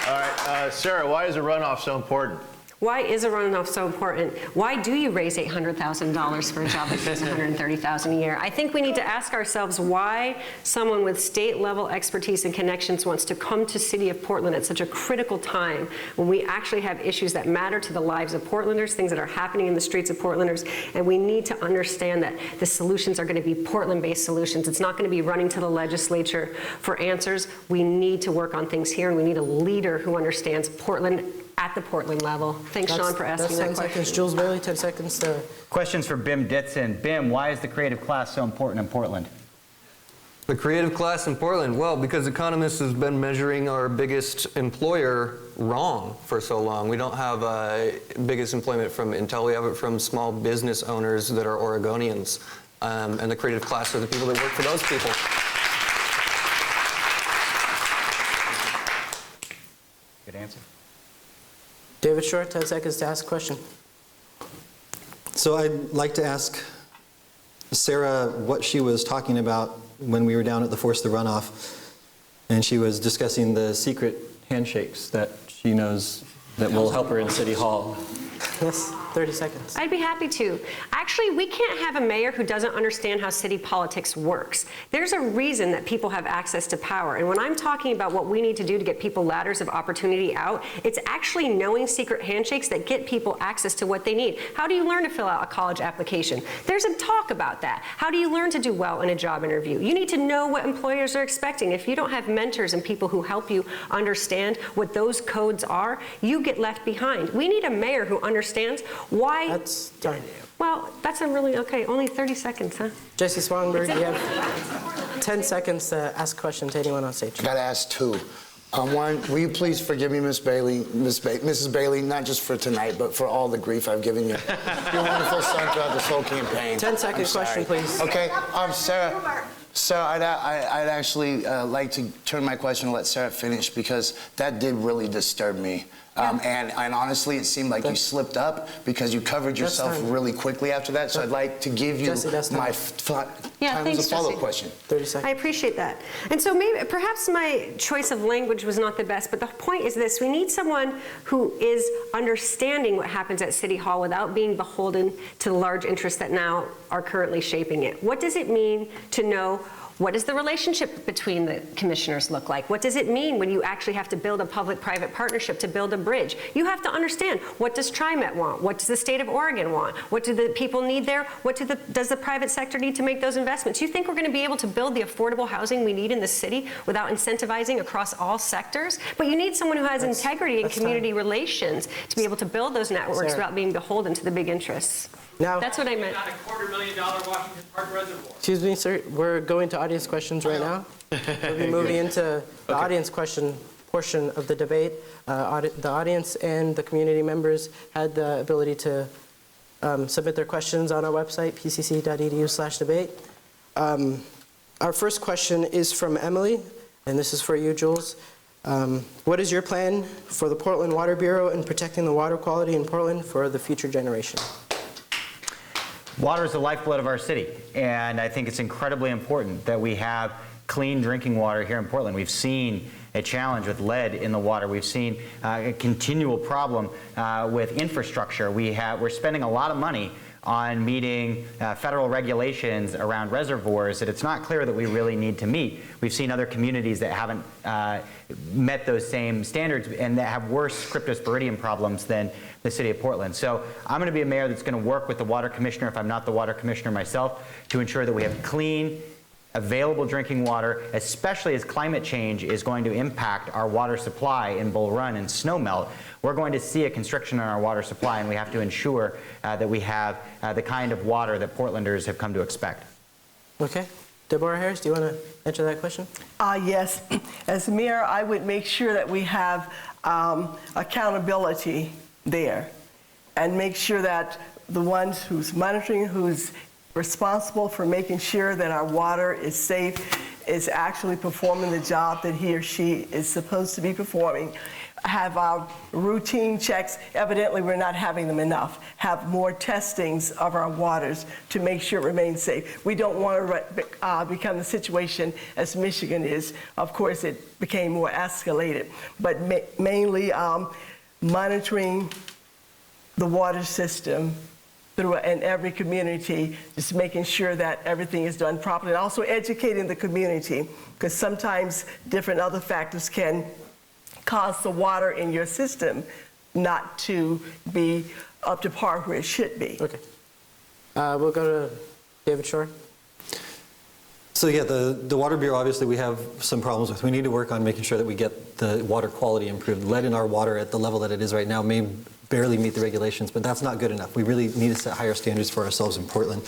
All right, Sarah, why is a runoff so important? Why is a runoff so important? Why do you raise $800,000 for a job that pays $130,000 a year? I think we need to ask ourselves why someone with state-level expertise and connections wants to come to City of Portland at such a critical time when we actually have issues that matter to the lives of Portlanders, things that are happening in the streets of Portlanders, and we need to understand that the solutions are going to be Portland-based solutions. It's not going to be running to the legislature for answers. We need to work on things here, and we need a leader who understands Portland at the Portland level. Thanks, Sean, for asking that question. That's 10 seconds. Jules Bailey, 10 seconds to... Questions for Bim Ditson. Bim, why is the creative class so important in Portland? The creative class in Portland, well, because economists have been measuring our biggest employer wrong for so long. We don't have biggest employment from Intel, we have it from small business owners that are Oregonians. And the creative class are the people that work for those people. Good answer. David Schor, 10 seconds to ask a question. So I'd like to ask Sarah what she was talking about when we were down at the Force the Runoff, and she was discussing the secret handshakes that she knows that will help her in City Hall. Yes, 30 seconds. I'd be happy to. Actually, we can't have a mayor who doesn't understand how city politics works. There's a reason that people have access to power. And when I'm talking about what we need to do to get people ladders of opportunity out, it's actually knowing secret handshakes that get people access to what they need. How do you learn to fill out a college application? There's a talk about that. How do you learn to do well in a job interview? You need to know what employers are expecting. If you don't have mentors and people who help you understand what those codes are, you get left behind. We need a mayor who understands why. That's done. Well, that's a really, okay, only 30 seconds, huh? Jessie Sponberg, you have 10 seconds to ask a question to anyone on stage. I gotta ask two. One, will you please forgive me, Miss Bailey, Mrs. Bailey, not just for tonight, but for all the grief I've given you. Your wonderful son throughout this whole campaign. 10-second question, please. Okay, Sarah, I'd actually like to turn my question and let Sarah finish, because that did really disturb me. And honestly, it seemed like you slipped up because you covered yourself really quickly after that. So I'd like to give you my time as a follow-up question. 30 seconds. I appreciate that. And so maybe, perhaps my choice of language was not the best, but the point is this: we need someone who is understanding what happens at City Hall without being beholden to the large interests that now are currently shaping it. What does it mean to know? What does the relationship between the commissioners look like? What does it mean when you actually have to build a public-private partnership to build a bridge? You have to understand, what does TriMet want? What does the state of Oregon want? What do the people need there? What does the private sector need to make those investments? You think we're going to be able to build the affordable housing we need in the city without incentivizing across all sectors? But you need someone who has integrity and community relations to be able to build those networks without being beholden to the big interests. Now, that's what I meant. Not $250,000 Washington Park Reservoir. Excuse me, sir. We're going to audience questions right now. We'll be moving into the audience question portion of the debate. The audience and the community members had the ability to submit their questions on our website, pcc.edu/debate. Our first question is from Emily, and this is for you, Jules. What is your plan for the Portland Water Bureau in protecting the water quality in Portland for the future generation? Water is the lifeblood of our city, and I think it's incredibly important that we have clean drinking water here in Portland. We've seen a challenge with lead in the water. We've seen a continual problem with infrastructure. We're spending a lot of money on meeting federal regulations around reservoirs that it's not clear that we really need to meet. We've seen other communities that haven't met those same standards and that have worse cryptosporidium problems than the city of Portland. So I'm going to be a mayor that's going to work with the water commissioner, if I'm not the water commissioner myself, to ensure that we have clean, available drinking water, especially as climate change is going to impact our water supply in Bull Run and snowmelt. We're going to see a constriction in our water supply, and we have to ensure that we have the kind of water that Portlanders have come to expect. Okay. Deborah Harris, do you want to answer that question? Yes. As mayor, I would make sure that we have accountability there, and make sure that the ones who's monitoring, who's responsible for making sure that our water is safe, is actually performing the job that he or she is supposed to be performing. Have our routine checks. Evidently, we're not having them enough. Have more testings of our waters to make sure it remains safe. We don't want to become the situation as Michigan is. Of course, it became more escalated, but mainly monitoring the water system in every community, just making sure that everything is done properly, and also educating the community, because sometimes different other factors can cause the water in your system not to be up to par where it should be. Okay. We'll go to David Schor. So yeah, the Water Bureau, obviously we have some problems with. We need to work on making sure that we get the water quality improved. Lead in our water at the level that it is right now may barely meet the regulations, but that's not good enough. We really need to set higher standards for ourselves in Portland.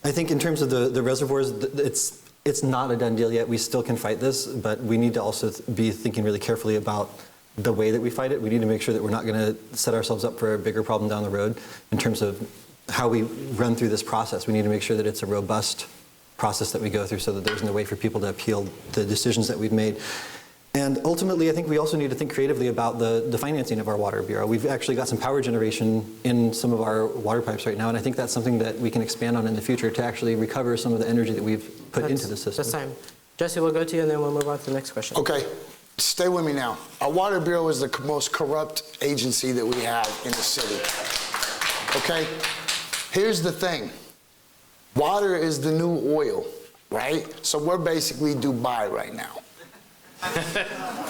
I think in terms of the reservoirs, it's it's not a done deal yet. We still can fight this, but we need to also be thinking really carefully about the way that we fight it. We need to make sure that we're not going to set ourselves up for a bigger problem down the road in terms of how we run through this process. We need to make sure that it's a robust process that we go through so that there's no way for people to appeal the decisions that we've made. And ultimately, I think we also need to think creatively about the financing of our water bureau. We've actually got some power generation in some of our water pipes right now, and I think that's something that we can expand on in the future to actually recover some of the energy that we've put into the system. That's time. Jessie, we'll go to you, and then we'll move on to the next question. Okay, stay with me now. Our water bureau is the most corrupt agency that we have in the city. Okay? Here's the thing. Water is the new oil, right? So we're basically Dubai right now.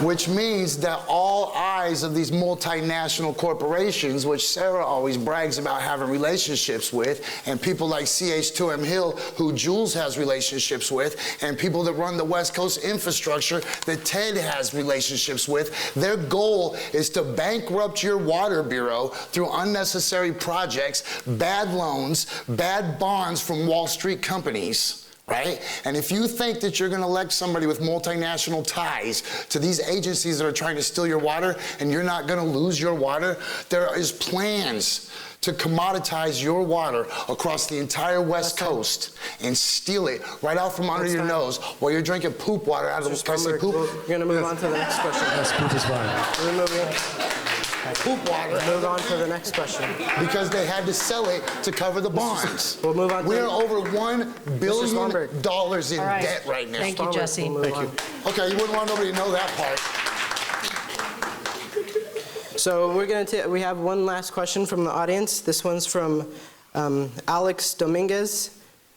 Which means that all eyes of these multinational corporations, which Sarah always brags about having relationships with, and people like CH2M Hill, who Jules has relationships with, and people that run the West Coast infrastructure that Ted has relationships with, their goal is to bankrupt your water bureau through unnecessary projects, bad loans, bad bonds from Wall Street companies. Right? And if you think that you're going to elect somebody with multinational ties to these agencies that are trying to steal your water and you're not going to lose your water, there is plans to commoditize your water across the entire West Coast and steal it right out from under your nose while you're drinking poop water out of the Sponberg, poop. we're going to move on to the next question. Yes, poop is fine. We're moving. Poop water. Move on to the next question. Because they had to sell it to cover the bonds. We'll move on to We're over $1 billion in All right. debt right now. Thank you, Jessie. Thank you. Okay, you wouldn't want nobody to know that part. So we have one last question from the audience. This one's from Alex Dominguez.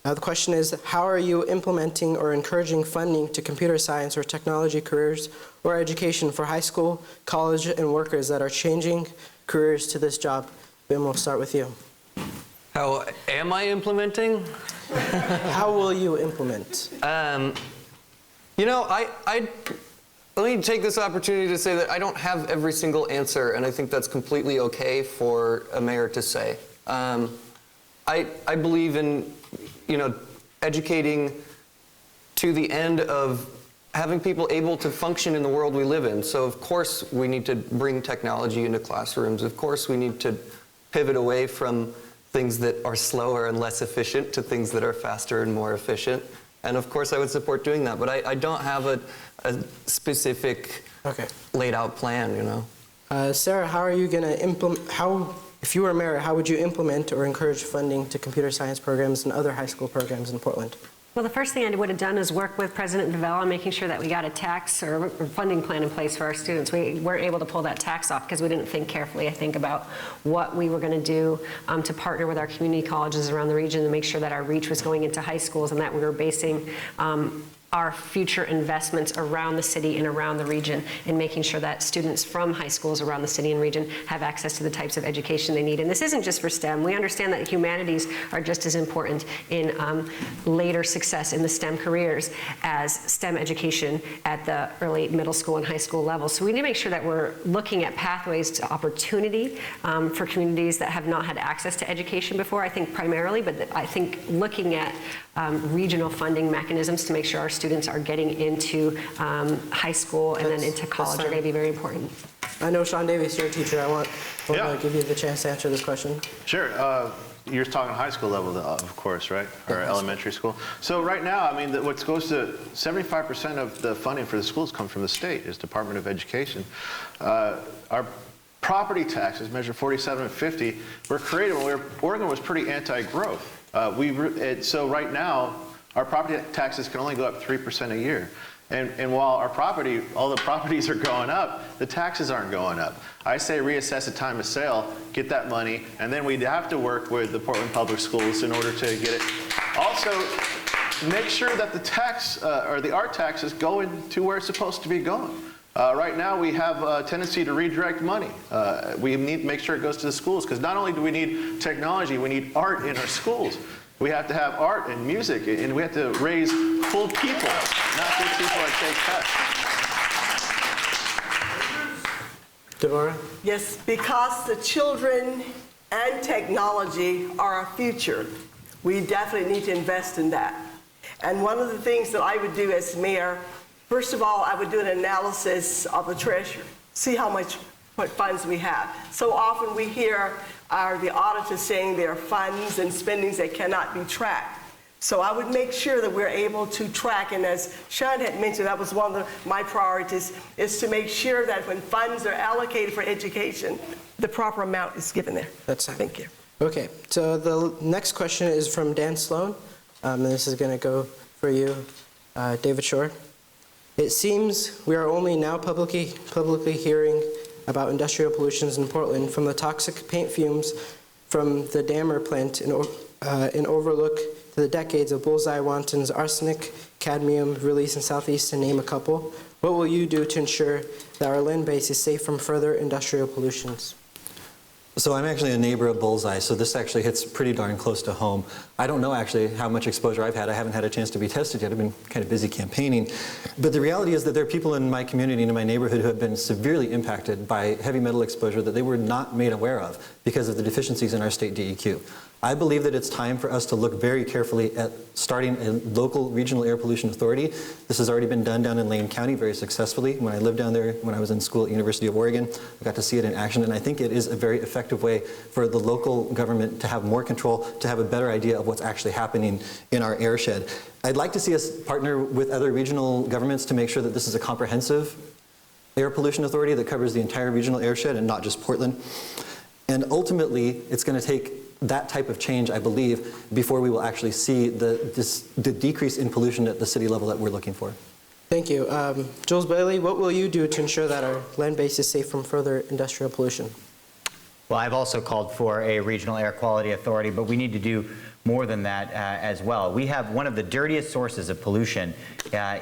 The question is, how are you implementing or encouraging funding to computer science or technology careers or education for high school, college, and workers that are changing careers to this job? Ben, we'll start with you. How am I implementing? How will you implement? You know, let me take this opportunity to say that I don't have every single answer, and I think that's completely okay for a mayor to say. I believe in, educating to the end of having people able to function in the world we live in. So of course we need to bring technology into classrooms. Of course we need to pivot away from things that are slower and less efficient to things that are faster and more efficient. And of course I would support doing that, but I don't have a specific laid out plan, Sarah, how are you going to implement, if you were mayor, how would you implement or encourage funding to computer science programs and other high school programs in Portland? Well, the first thing I would have done is work with President DeVell on making sure that we got a tax or funding plan in place for our students. We weren't able to pull that tax off because we didn't think carefully, I think, about what we were going to do to partner with our community colleges around the region to make sure that our reach was going into high schools and that we were basing our future investments around the city and around the region and making sure that students from high schools around the city and region have access to the types of education they need. And this isn't just for STEM. We understand that humanities are just as important in later success in the STEM careers as STEM education at the early middle school and high school level. So we need to make sure that we're looking at pathways to opportunity for communities that have not had access to education before, I think primarily, but I think looking at regional funding mechanisms to make sure our students are getting into high school and then into college are going to be very important. I know Sean Davis, you're a teacher. I want to give you the chance to answer this question. Sure. You're talking high school level, of course, right? Or elementary school. So right now, I mean, what goes to 75% of the funding for the schools comes from the state, is Department of Education. Our property taxes, measured 47 and 50, were created when Oregon was pretty anti-growth. So right now, our property taxes can only go up 3% a year. And while all the properties are going up, the taxes aren't going up. I say reassess at time of sale, get that money, and then we'd have to work with the Portland Public Schools in order to get it. Also, make sure that the tax, or the art taxes go into where it's supposed to be going. Right now, we have a tendency to redirect money. We need to make sure it goes to the schools, because not only do we need technology, we need art in our schools. We have to have art and music, and we have to raise full people, not just people that take cuts. Deborah? Yes, because the children and technology are our future. We definitely need to invest in that. And one of the things that I would do as mayor, first of all, I would do an analysis of the treasury, see what funds we have. So often we hear the auditors saying there are funds and spendings that cannot be tracked. So I would make sure that we're able to track, and as Sean had mentioned, that was one of my priorities, is to make sure that when funds are allocated for education, the proper amount is given there. Thank you. Okay, so the next question is from Dan Sloan, and this is going to go for you, David Schor. It seems we are only now publicly hearing about industrial pollutions in Portland from the toxic paint fumes from the Dammer plant in Overlook to the decades of bullseye wantons, arsenic, cadmium release in Southeast, to name a couple. What will you do to ensure that our land base is safe from further industrial pollutions? So I'm actually a neighbor of Bullseye, so this actually hits pretty darn close to home. I don't know actually how much exposure I've had. I haven't had a chance to be tested yet. I've been kind of busy campaigning. But the reality is that there are people in my community and in my neighborhood who have been severely impacted by heavy metal exposure that they were not made aware of because of the deficiencies in our state DEQ. I believe that it's time for us to look very carefully at starting a local regional air pollution authority. This has already been done down in Lane County very successfully. When I lived down there, when I was in school at University of Oregon, I got to see it in action, and I think it is a very effective way for the local government to have more control, to have a better idea of what's actually happening in our airshed. I'd like to see us partner with other regional governments to make sure that this is a comprehensive air pollution authority that covers the entire regional airshed and not just Portland. And ultimately, it's going to take that type of change, I believe, before we will actually see the decrease in pollution at the city level that we're looking for. Thank you. Jules Bailey, what will you do to ensure that our land base is safe from further industrial pollution? Well, I've also called for a regional air quality authority, but we need to do more than that as well. We have one of the dirtiest sources of pollution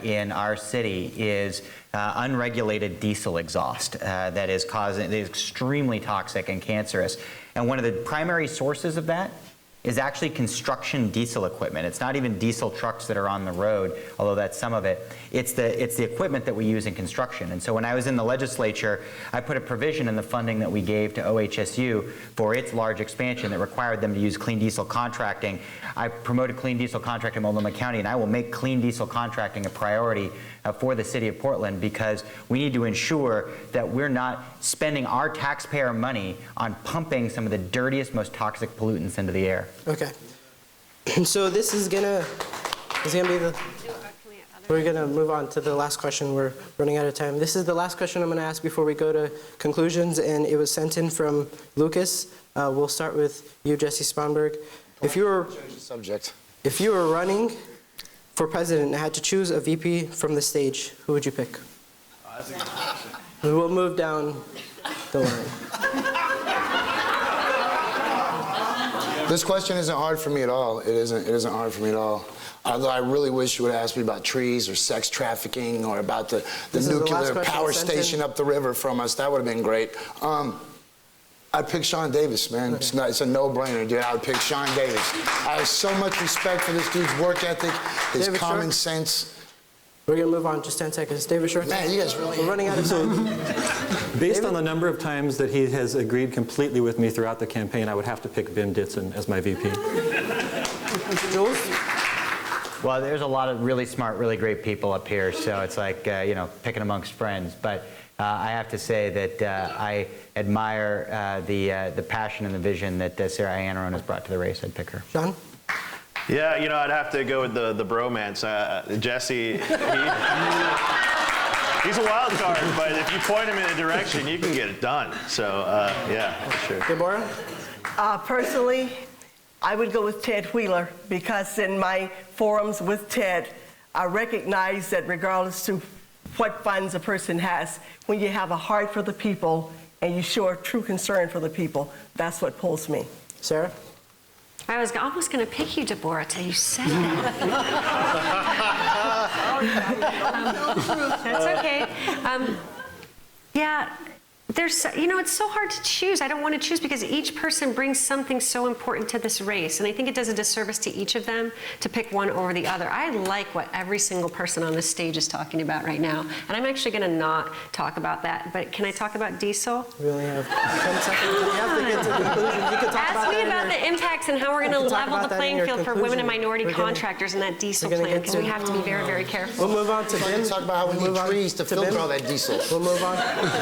in our city is unregulated diesel exhaust that is extremely toxic and cancerous. And one of the primary sources of that is actually construction diesel equipment. It's not even diesel trucks that are on the road, although that's some of it. It's the equipment that we use in construction. And so when I was in the legislature, I put a provision in the funding that we gave to OHSU for its large expansion that required them to use clean diesel contracting. I promoted clean diesel contracting in Multnomah County, and I will make clean diesel contracting a priority for the city of Portland, because we need to ensure that we're not spending our taxpayer money on pumping some of the dirtiest, most toxic pollutants into the air. Okay. So this is gonna be the, we're gonna move on to the last question. We're running out of time. This is the last question I'm gonna ask before we go to conclusions, and it was sent in from Lucas. We'll start with you, Jessie Sponberg. If you were running for president and had to choose a VP from the stage, who would you pick? We'll move down the line. This question isn't hard for me at all. It isn't hard for me at all. Although I really wish you would ask me about trees or sex trafficking or about the nuclear power station up the river from us. That would have been great. I'd pick Sean Davis, man. It's a no-brainer, dude. I would pick Sean Davis. I have so much respect for this dude's work ethic, his common sense. We're going to move on just 10 seconds. David Schor. Man, you guys really... We're running out of time. Based on the number of times that he has agreed completely with me throughout the campaign, I would have to pick Ben Ditson as my VP. Jules? Well, there's a lot of really smart, really great people up here, so it's like, picking amongst friends. But I have to say that I admire the passion and the vision that Sara Ianarone has brought to the race. I'd pick her. Sean? Yeah, I'd have to go with the bromance. Jesse, he's a wild card, but if you point him in a direction, you can get it done. So, yeah, for sure. Deborah? Personally, I would go with Ted Wheeler, because in my forums with Ted, I recognize that regardless to what funds a person has, when you have a heart for the people and you show a true concern for the people, that's what pulls me. Sara? I was almost going to pick you, Deborah, till you said that. That's okay. Yeah, it's so hard to choose. I don't want to choose because each person brings something so important to this race, and I think it does a disservice to each of them to pick one over the other. I like what every single person on this stage is talking about right now, and I'm actually going to not talk about that, but can I talk about diesel? We only have 10 seconds. We have to get to conclusions. You can talk Ask me about the impact tax and how we're going to We can talk level about the that in playing your field for women and conclusion. minority We're gonna- contractors in that diesel we're gonna plan, get because we to- have to be very, very careful. We'll move on to We're BIM. going to talk about how we We'll move need on trees to filter BIM. all that diesel. We'll move on.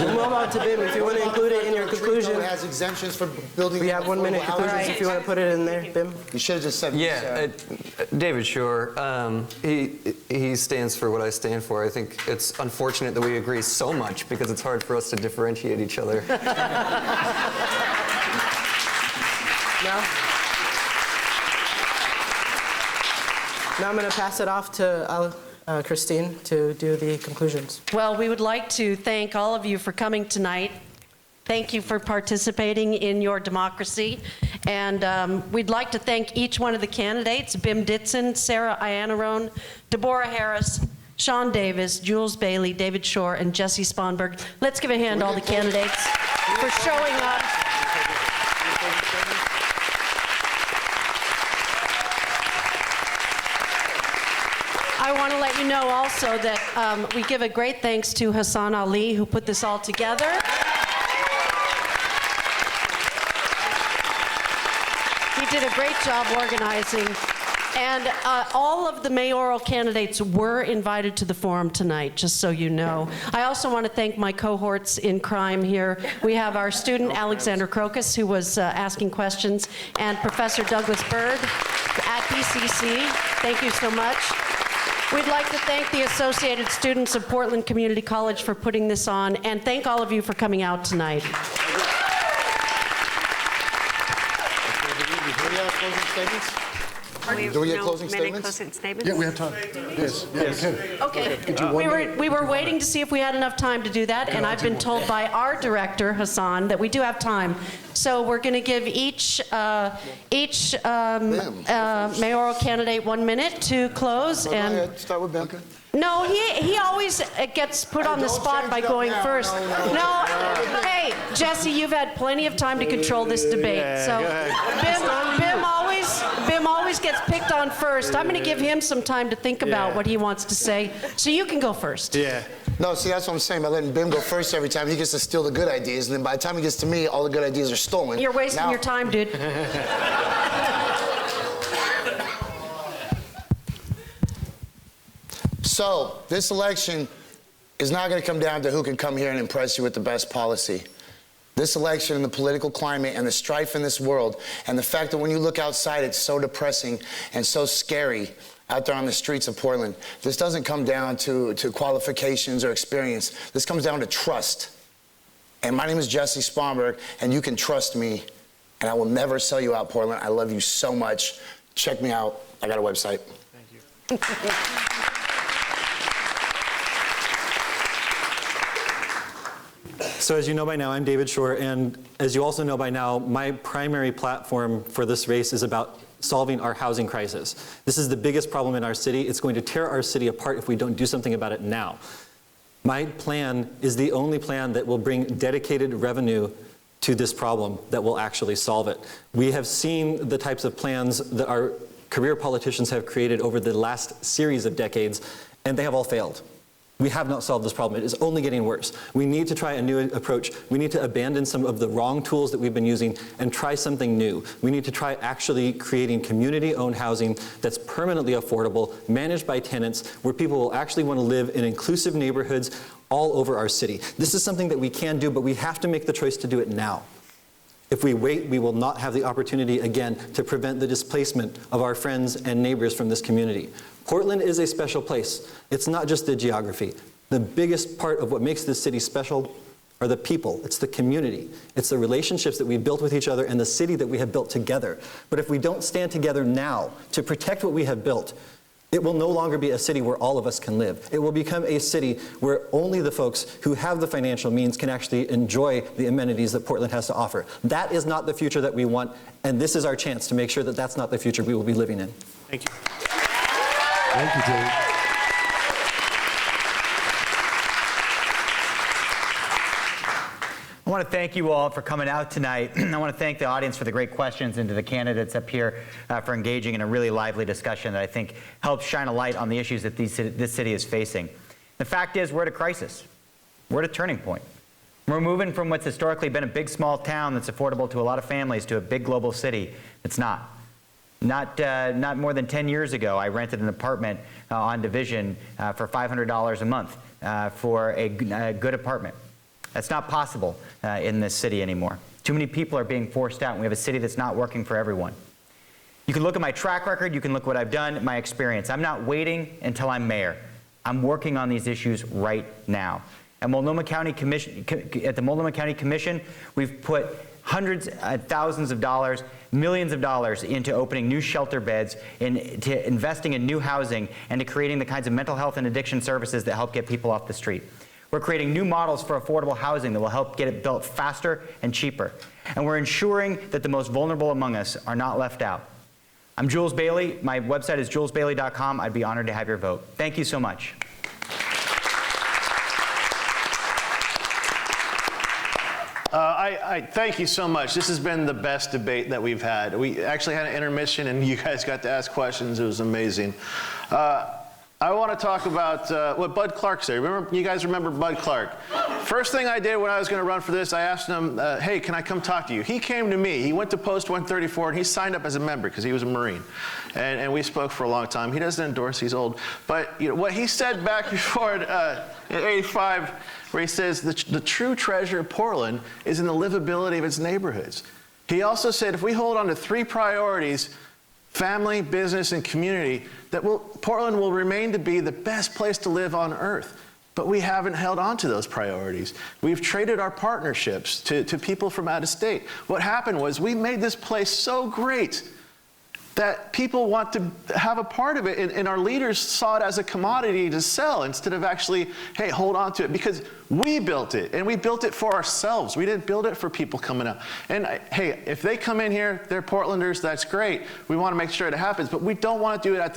We'll move on to BIM. If you want to include it in your conclusion, It has exemptions for building. we have 1 minute affordable conclusions housing. if you want to put it in there, BIM. You should have just said. Yeah, David Schor, he stands for what I stand for. I think it's unfortunate that we agree so much because it's hard for us to differentiate each other. Now I'm going to pass it off to Christine to do the conclusions. Well, we would like to thank all of you for coming tonight. Thank you for participating in your democracy. And we'd like to thank each one of the candidates, Bim Ditson, Sarah Ianarone, Deborah Harris, Sean Davis, Jules Bailey, David Schor, and Jessie Sponberg. Let's give a hand to all the candidates for showing up. I want to let you know also that we give a great thanks to Hassan Ali, who put this all together. He did a great job organizing. And all of the mayoral candidates were invited to the forum tonight, just so you know. I also want to thank my cohorts in crime here. We have our student, Alexander Krokus, who was asking questions, and Professor Douglas Byrd at PCC. Thank you so much. We'd like to thank the Associated Students of Portland Community College for putting this on, and thank all of you for coming out tonight. Do we have closing statements? Do we get closing statements? statements? Yeah, we have time. Yes, yeah, we can. Okay. We were waiting to see if we had enough time to do that, and I've been told by our director, Hassan, that we do have time. So we're going to give each mayoral candidate 1 minute to close. Go And ahead, start with Ben. no, he always gets put on the don't spot change by it up going now. first. No. Hey, Jessie, you've had plenty of time to control this debate. So Bim always gets picked on first. I'm going to give him some time to think about what he wants to say. So you can go first. Yeah. No, see, that's what I'm saying. By letting Bim go first every time, he gets to steal the good ideas, and then by the time he gets to me, all the good ideas are stolen. You're wasting your time, dude. So, this election is not going to come down to who can come here and impress you with the best policy. This election and the political climate and the strife in this world, and the fact that when you look outside, it's so depressing and so scary out there on the streets of Portland. This doesn't come down to qualifications or experience. This comes down to trust. And my name is Jessie Sponberg, and you can trust me, and I will never sell you out, Portland. I love you so much. Check me out. I got a website. Thank you. So as you know by now, I'm David Schor, and as you also know by now, my primary platform for this race is about solving our housing crisis. This is the biggest problem in our city. It's going to tear our city apart if we don't do something about it now. My plan is the only plan that will bring dedicated revenue to this problem that will actually solve it. We have seen the types of plans that our career politicians have created over the last series of decades, and they have all failed. We have not solved this problem. It is only getting worse. We need to try a new approach. We need to abandon some of the wrong tools that we've been using and try something new. We need to try actually creating community-owned housing that's permanently affordable, managed by tenants, where people will actually want to live in inclusive neighborhoods all over our city. This is something that we can do, but we have to make the choice to do it now. If we wait, we will not have the opportunity again to prevent the displacement of our friends and neighbors from this community. Portland is a special place. It's not just the geography. The biggest part of what makes this city special are the people. It's the community. It's the relationships that we built with each other and the city that we have built together. But if we don't stand together now to protect what we have built, it will no longer be a city where all of us can live. It will become a city where only the folks who have the financial means can actually enjoy the amenities that Portland has to offer. That is not the future that we want, and this is our chance to make sure that that's not the future we will be living in. Thank you. Thank you, Dave. I want to thank you all for coming out tonight. I want to thank the audience for the great questions and to the candidates up here for engaging in a really lively discussion that I think helps shine a light on the issues that this city is facing. The fact is, we're at a crisis. We're at a turning point. We're moving from what's historically been a big, small town that's affordable to a lot of families to a big global city It's not. Not more than 10 years ago, I rented an apartment on Division for $500 a month for a good apartment. That's not possible in this city anymore. Too many people are being forced out, and we have a city that's not working for everyone. You can look at my track record, you can look at what I've done, my experience. I'm not waiting until I'm mayor. I'm working on these issues right now. At the Multnomah County Commission, we've put hundreds of thousands of dollars, millions of dollars into opening new shelter beds, into investing in new housing, and to creating the kinds of mental health and addiction services that help get people off the street. We're creating new models for affordable housing that will help get it built faster and cheaper. And we're ensuring that the most vulnerable among us are not left out. I'm Jules Bailey. My website is julesbailey.com. I'd be honored to have your vote. Thank you so much. I thank you so much. This has been the best debate that we've had. We actually had an intermission, and you guys got to ask questions. It was amazing. I want to talk about what Bud Clark said. You guys remember Bud Clark? First thing I did when I was going to run for this, I asked him, hey, can I come talk to you? He came to me. He went to Post 134, and he signed up as a member because he was a Marine. And we spoke for a long time. He doesn't endorse, he's old. But what he said back before in 85, where he says the true treasure of Portland is in the livability of its neighborhoods. He also said if we hold on to 3 priorities, family, business, and community, Portland will remain to be the best place to live on earth. But we haven't held on to those priorities. We've traded our partnerships to people from out of state. What happened was we made this place so great that people want to have a part of it, and our leaders saw it as a commodity to sell instead of actually, hey, hold on to it, because we built it, and we built it for ourselves. We didn't build it for people coming out. And hey, if they come in here, they're Portlanders, that's great. We want to make sure it happens, but we don't want to do it at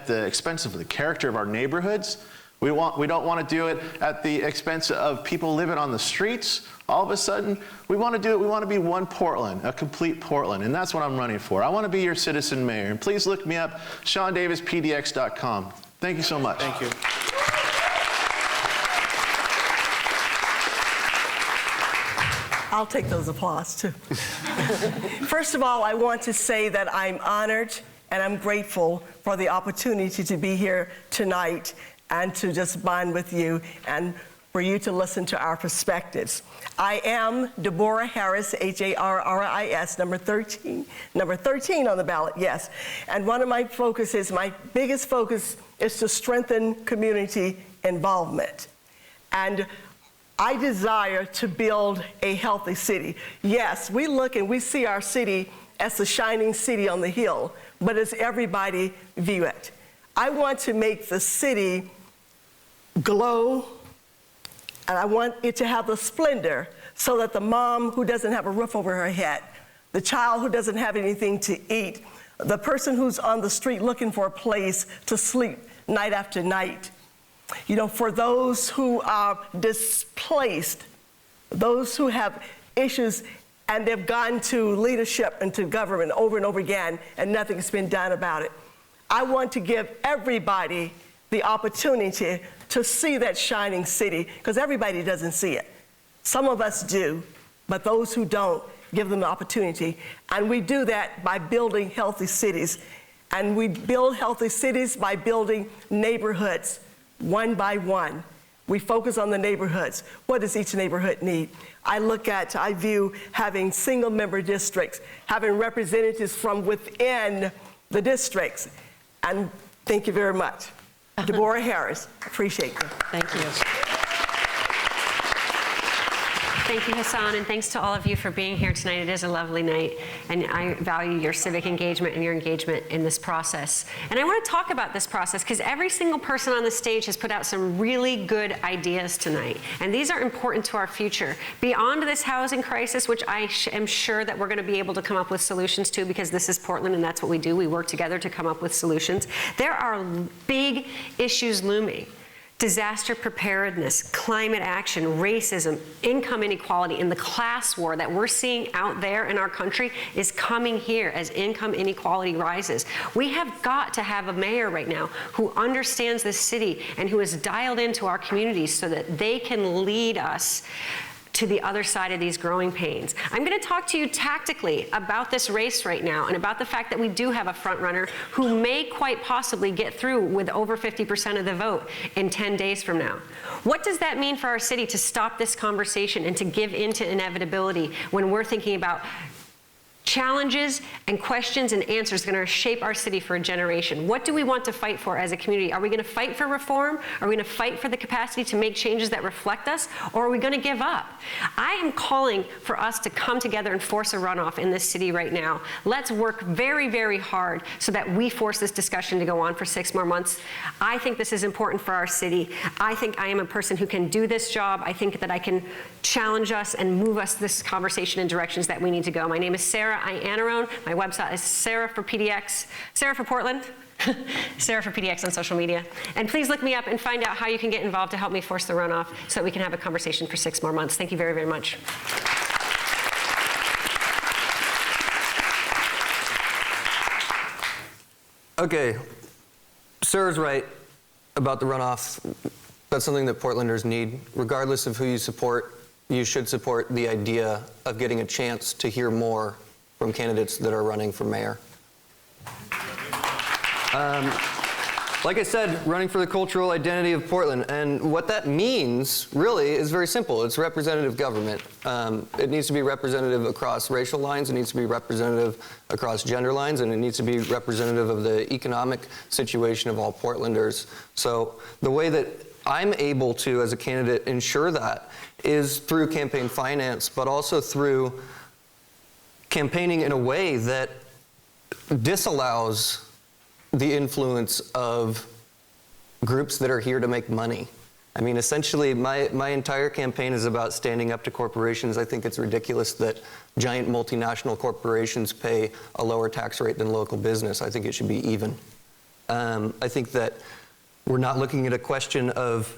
the expense of the character of our neighborhoods. We don't want to do it at the expense of people living on the streets. All of a sudden, we want to do it. We want to be one Portland, a complete Portland, and that's what I'm running for. I want to be your citizen mayor, and please look me up, SeanDavispdx.com. Thank you so much. Thank you. I'll take those applause, too. First of all, I want to say that I'm honored and I'm grateful for the opportunity to be here tonight and to just bond with you and for you to listen to our perspectives. I am Deborah Harris, Harris, number 13 on the ballot, yes. And one of my focuses, my biggest focus, is to strengthen community involvement. And I desire to build a healthy city. Yes, we look and we see our city as the shining city on the hill, but as everybody view it. I want to make the city glow, and I want it to have the splendor so that the mom who doesn't have a roof over her head, the child who doesn't have anything to eat, the person who's on the street looking for a place to sleep night after night, for those who are displaced, those who have issues and they've gone to leadership and to government over and over again and nothing's been done about it. I want to give everybody the opportunity to see that shining city, because everybody doesn't see it. Some of us do, but those who don't, give them the opportunity. And we do that by building healthy cities. And we build healthy cities by building neighborhoods one by one. We focus on the neighborhoods. What does each neighborhood need? I view having single member districts, having representatives from within the districts. And thank you very much. Deborah Harris, appreciate you. Thank you. Thank you, Hassan, and thanks to all of you for being here tonight. It is a lovely night, and I value your civic engagement and your engagement in this process. And I want to talk about this process because every single person on the stage has put out some really good ideas tonight, and these are important to our future. Beyond this housing crisis, which I am sure that we're going to be able to come up with solutions to, because this is Portland and that's what we do. We work together to come up with solutions. There are big issues looming. Disaster preparedness, climate action, racism, income inequality, and the class war that we're seeing out there in our country is coming here as income inequality rises. We have got to have a mayor right now who understands this city and who is dialed into our communities so that they can lead us to the other side of these growing pains. I'm going to talk to you tactically about this race right now and about the fact that we do have a front runner who may quite possibly get through with over 50% of the vote in 10 days from now. What does that mean for our city to stop this conversation and to give in to inevitability when we're thinking about challenges and questions and answers going to shape our city for a generation? What do we want to fight for as a community? Are we going to fight for reform? Are we going to fight for the capacity to make changes that reflect us? Or are we going to give up? I am calling for us to come together and force a runoff in this city right now. Let's work very, very hard so that we force this discussion to go on for 6 more months. I think this is important for our city. I think I am a person who can do this job. I think that I can challenge us and move us this conversation in directions that we need to go. My name is Sara Ianarone. My website is Sara for PDX, Sara for Portland, Sara for PDX on social media. And please look me up and find out how you can get involved to help me force the runoff so that we can have a conversation for 6 more months. Thank you very, very much. Okay, Sara's right about the runoff. That's something that Portlanders need. Regardless of who you support, you should support the idea of getting a chance to hear more from candidates that are running for mayor. Like I said, running for the cultural identity of Portland. And what that means, really, is very simple. It's representative government. It needs to be representative across racial lines, it needs to be representative across gender lines, and it needs to be representative of the economic situation of all Portlanders. So the way that I'm able to, as a candidate, ensure that is through campaign finance, but also through campaigning in a way that disallows the influence of groups that are here to make money. I mean, essentially, my entire campaign is about standing up to corporations. I think it's ridiculous that giant multinational corporations pay a lower tax rate than local business. I think it should be even. I think that we're not looking at a question of,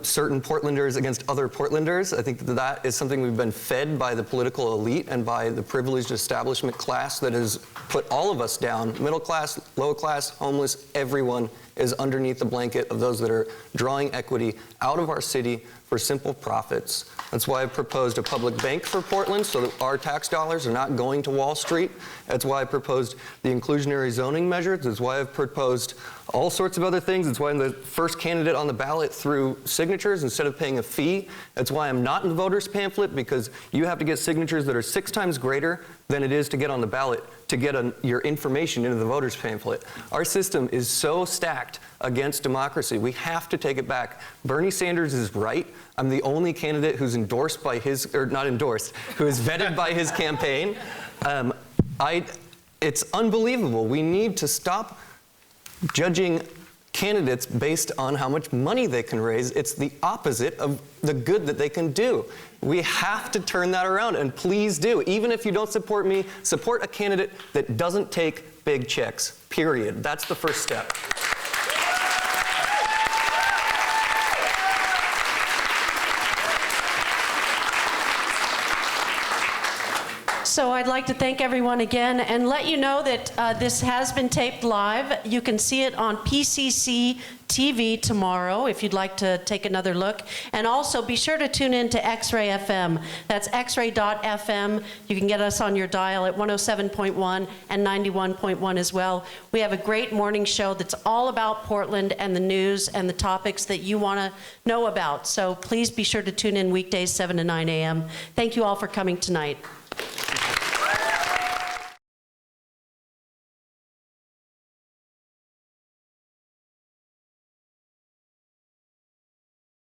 certain Portlanders against other Portlanders. I think that is something we've been fed by the political elite and by the privileged establishment class that has put all of us down. Middle class, low class, homeless, everyone is underneath the blanket of those that are drawing equity out of our city for simple profits. That's why I proposed a public bank for Portland so that our tax dollars are not going to Wall Street. That's why I proposed the inclusionary zoning measures. That's why I've proposed all sorts of other things. That's why I'm the first candidate on the ballot through signatures instead of paying a fee. That's why I'm not in the voters pamphlet, because you have to get signatures that are 6 times greater than it is to get on the ballot to get your information into the voters pamphlet. Our system is so stacked against democracy. We have to take it back. Bernie Sanders is right. I'm the only candidate who's endorsed by his, or not endorsed, who is vetted by his campaign. It's unbelievable. We need to stop judging candidates based on how much money they can raise. It's the opposite of the good that they can do. We have to turn that around, and please do. Even if you don't support me, support a candidate that doesn't take big checks, period. That's the first step. So I'd like to thank everyone again and let you know that this has been taped live. You can see it on PCCTV tomorrow if you'd like to take another look. And also be sure to tune in to X-Ray FM. That's xray.fm. You can get us on your dial at 107.1 and 91.1 as well. We have a great morning show that's all about Portland and the news and the topics that you want to know about. So please be sure to tune in weekdays 7 to 9 a.m. Thank you all for coming tonight.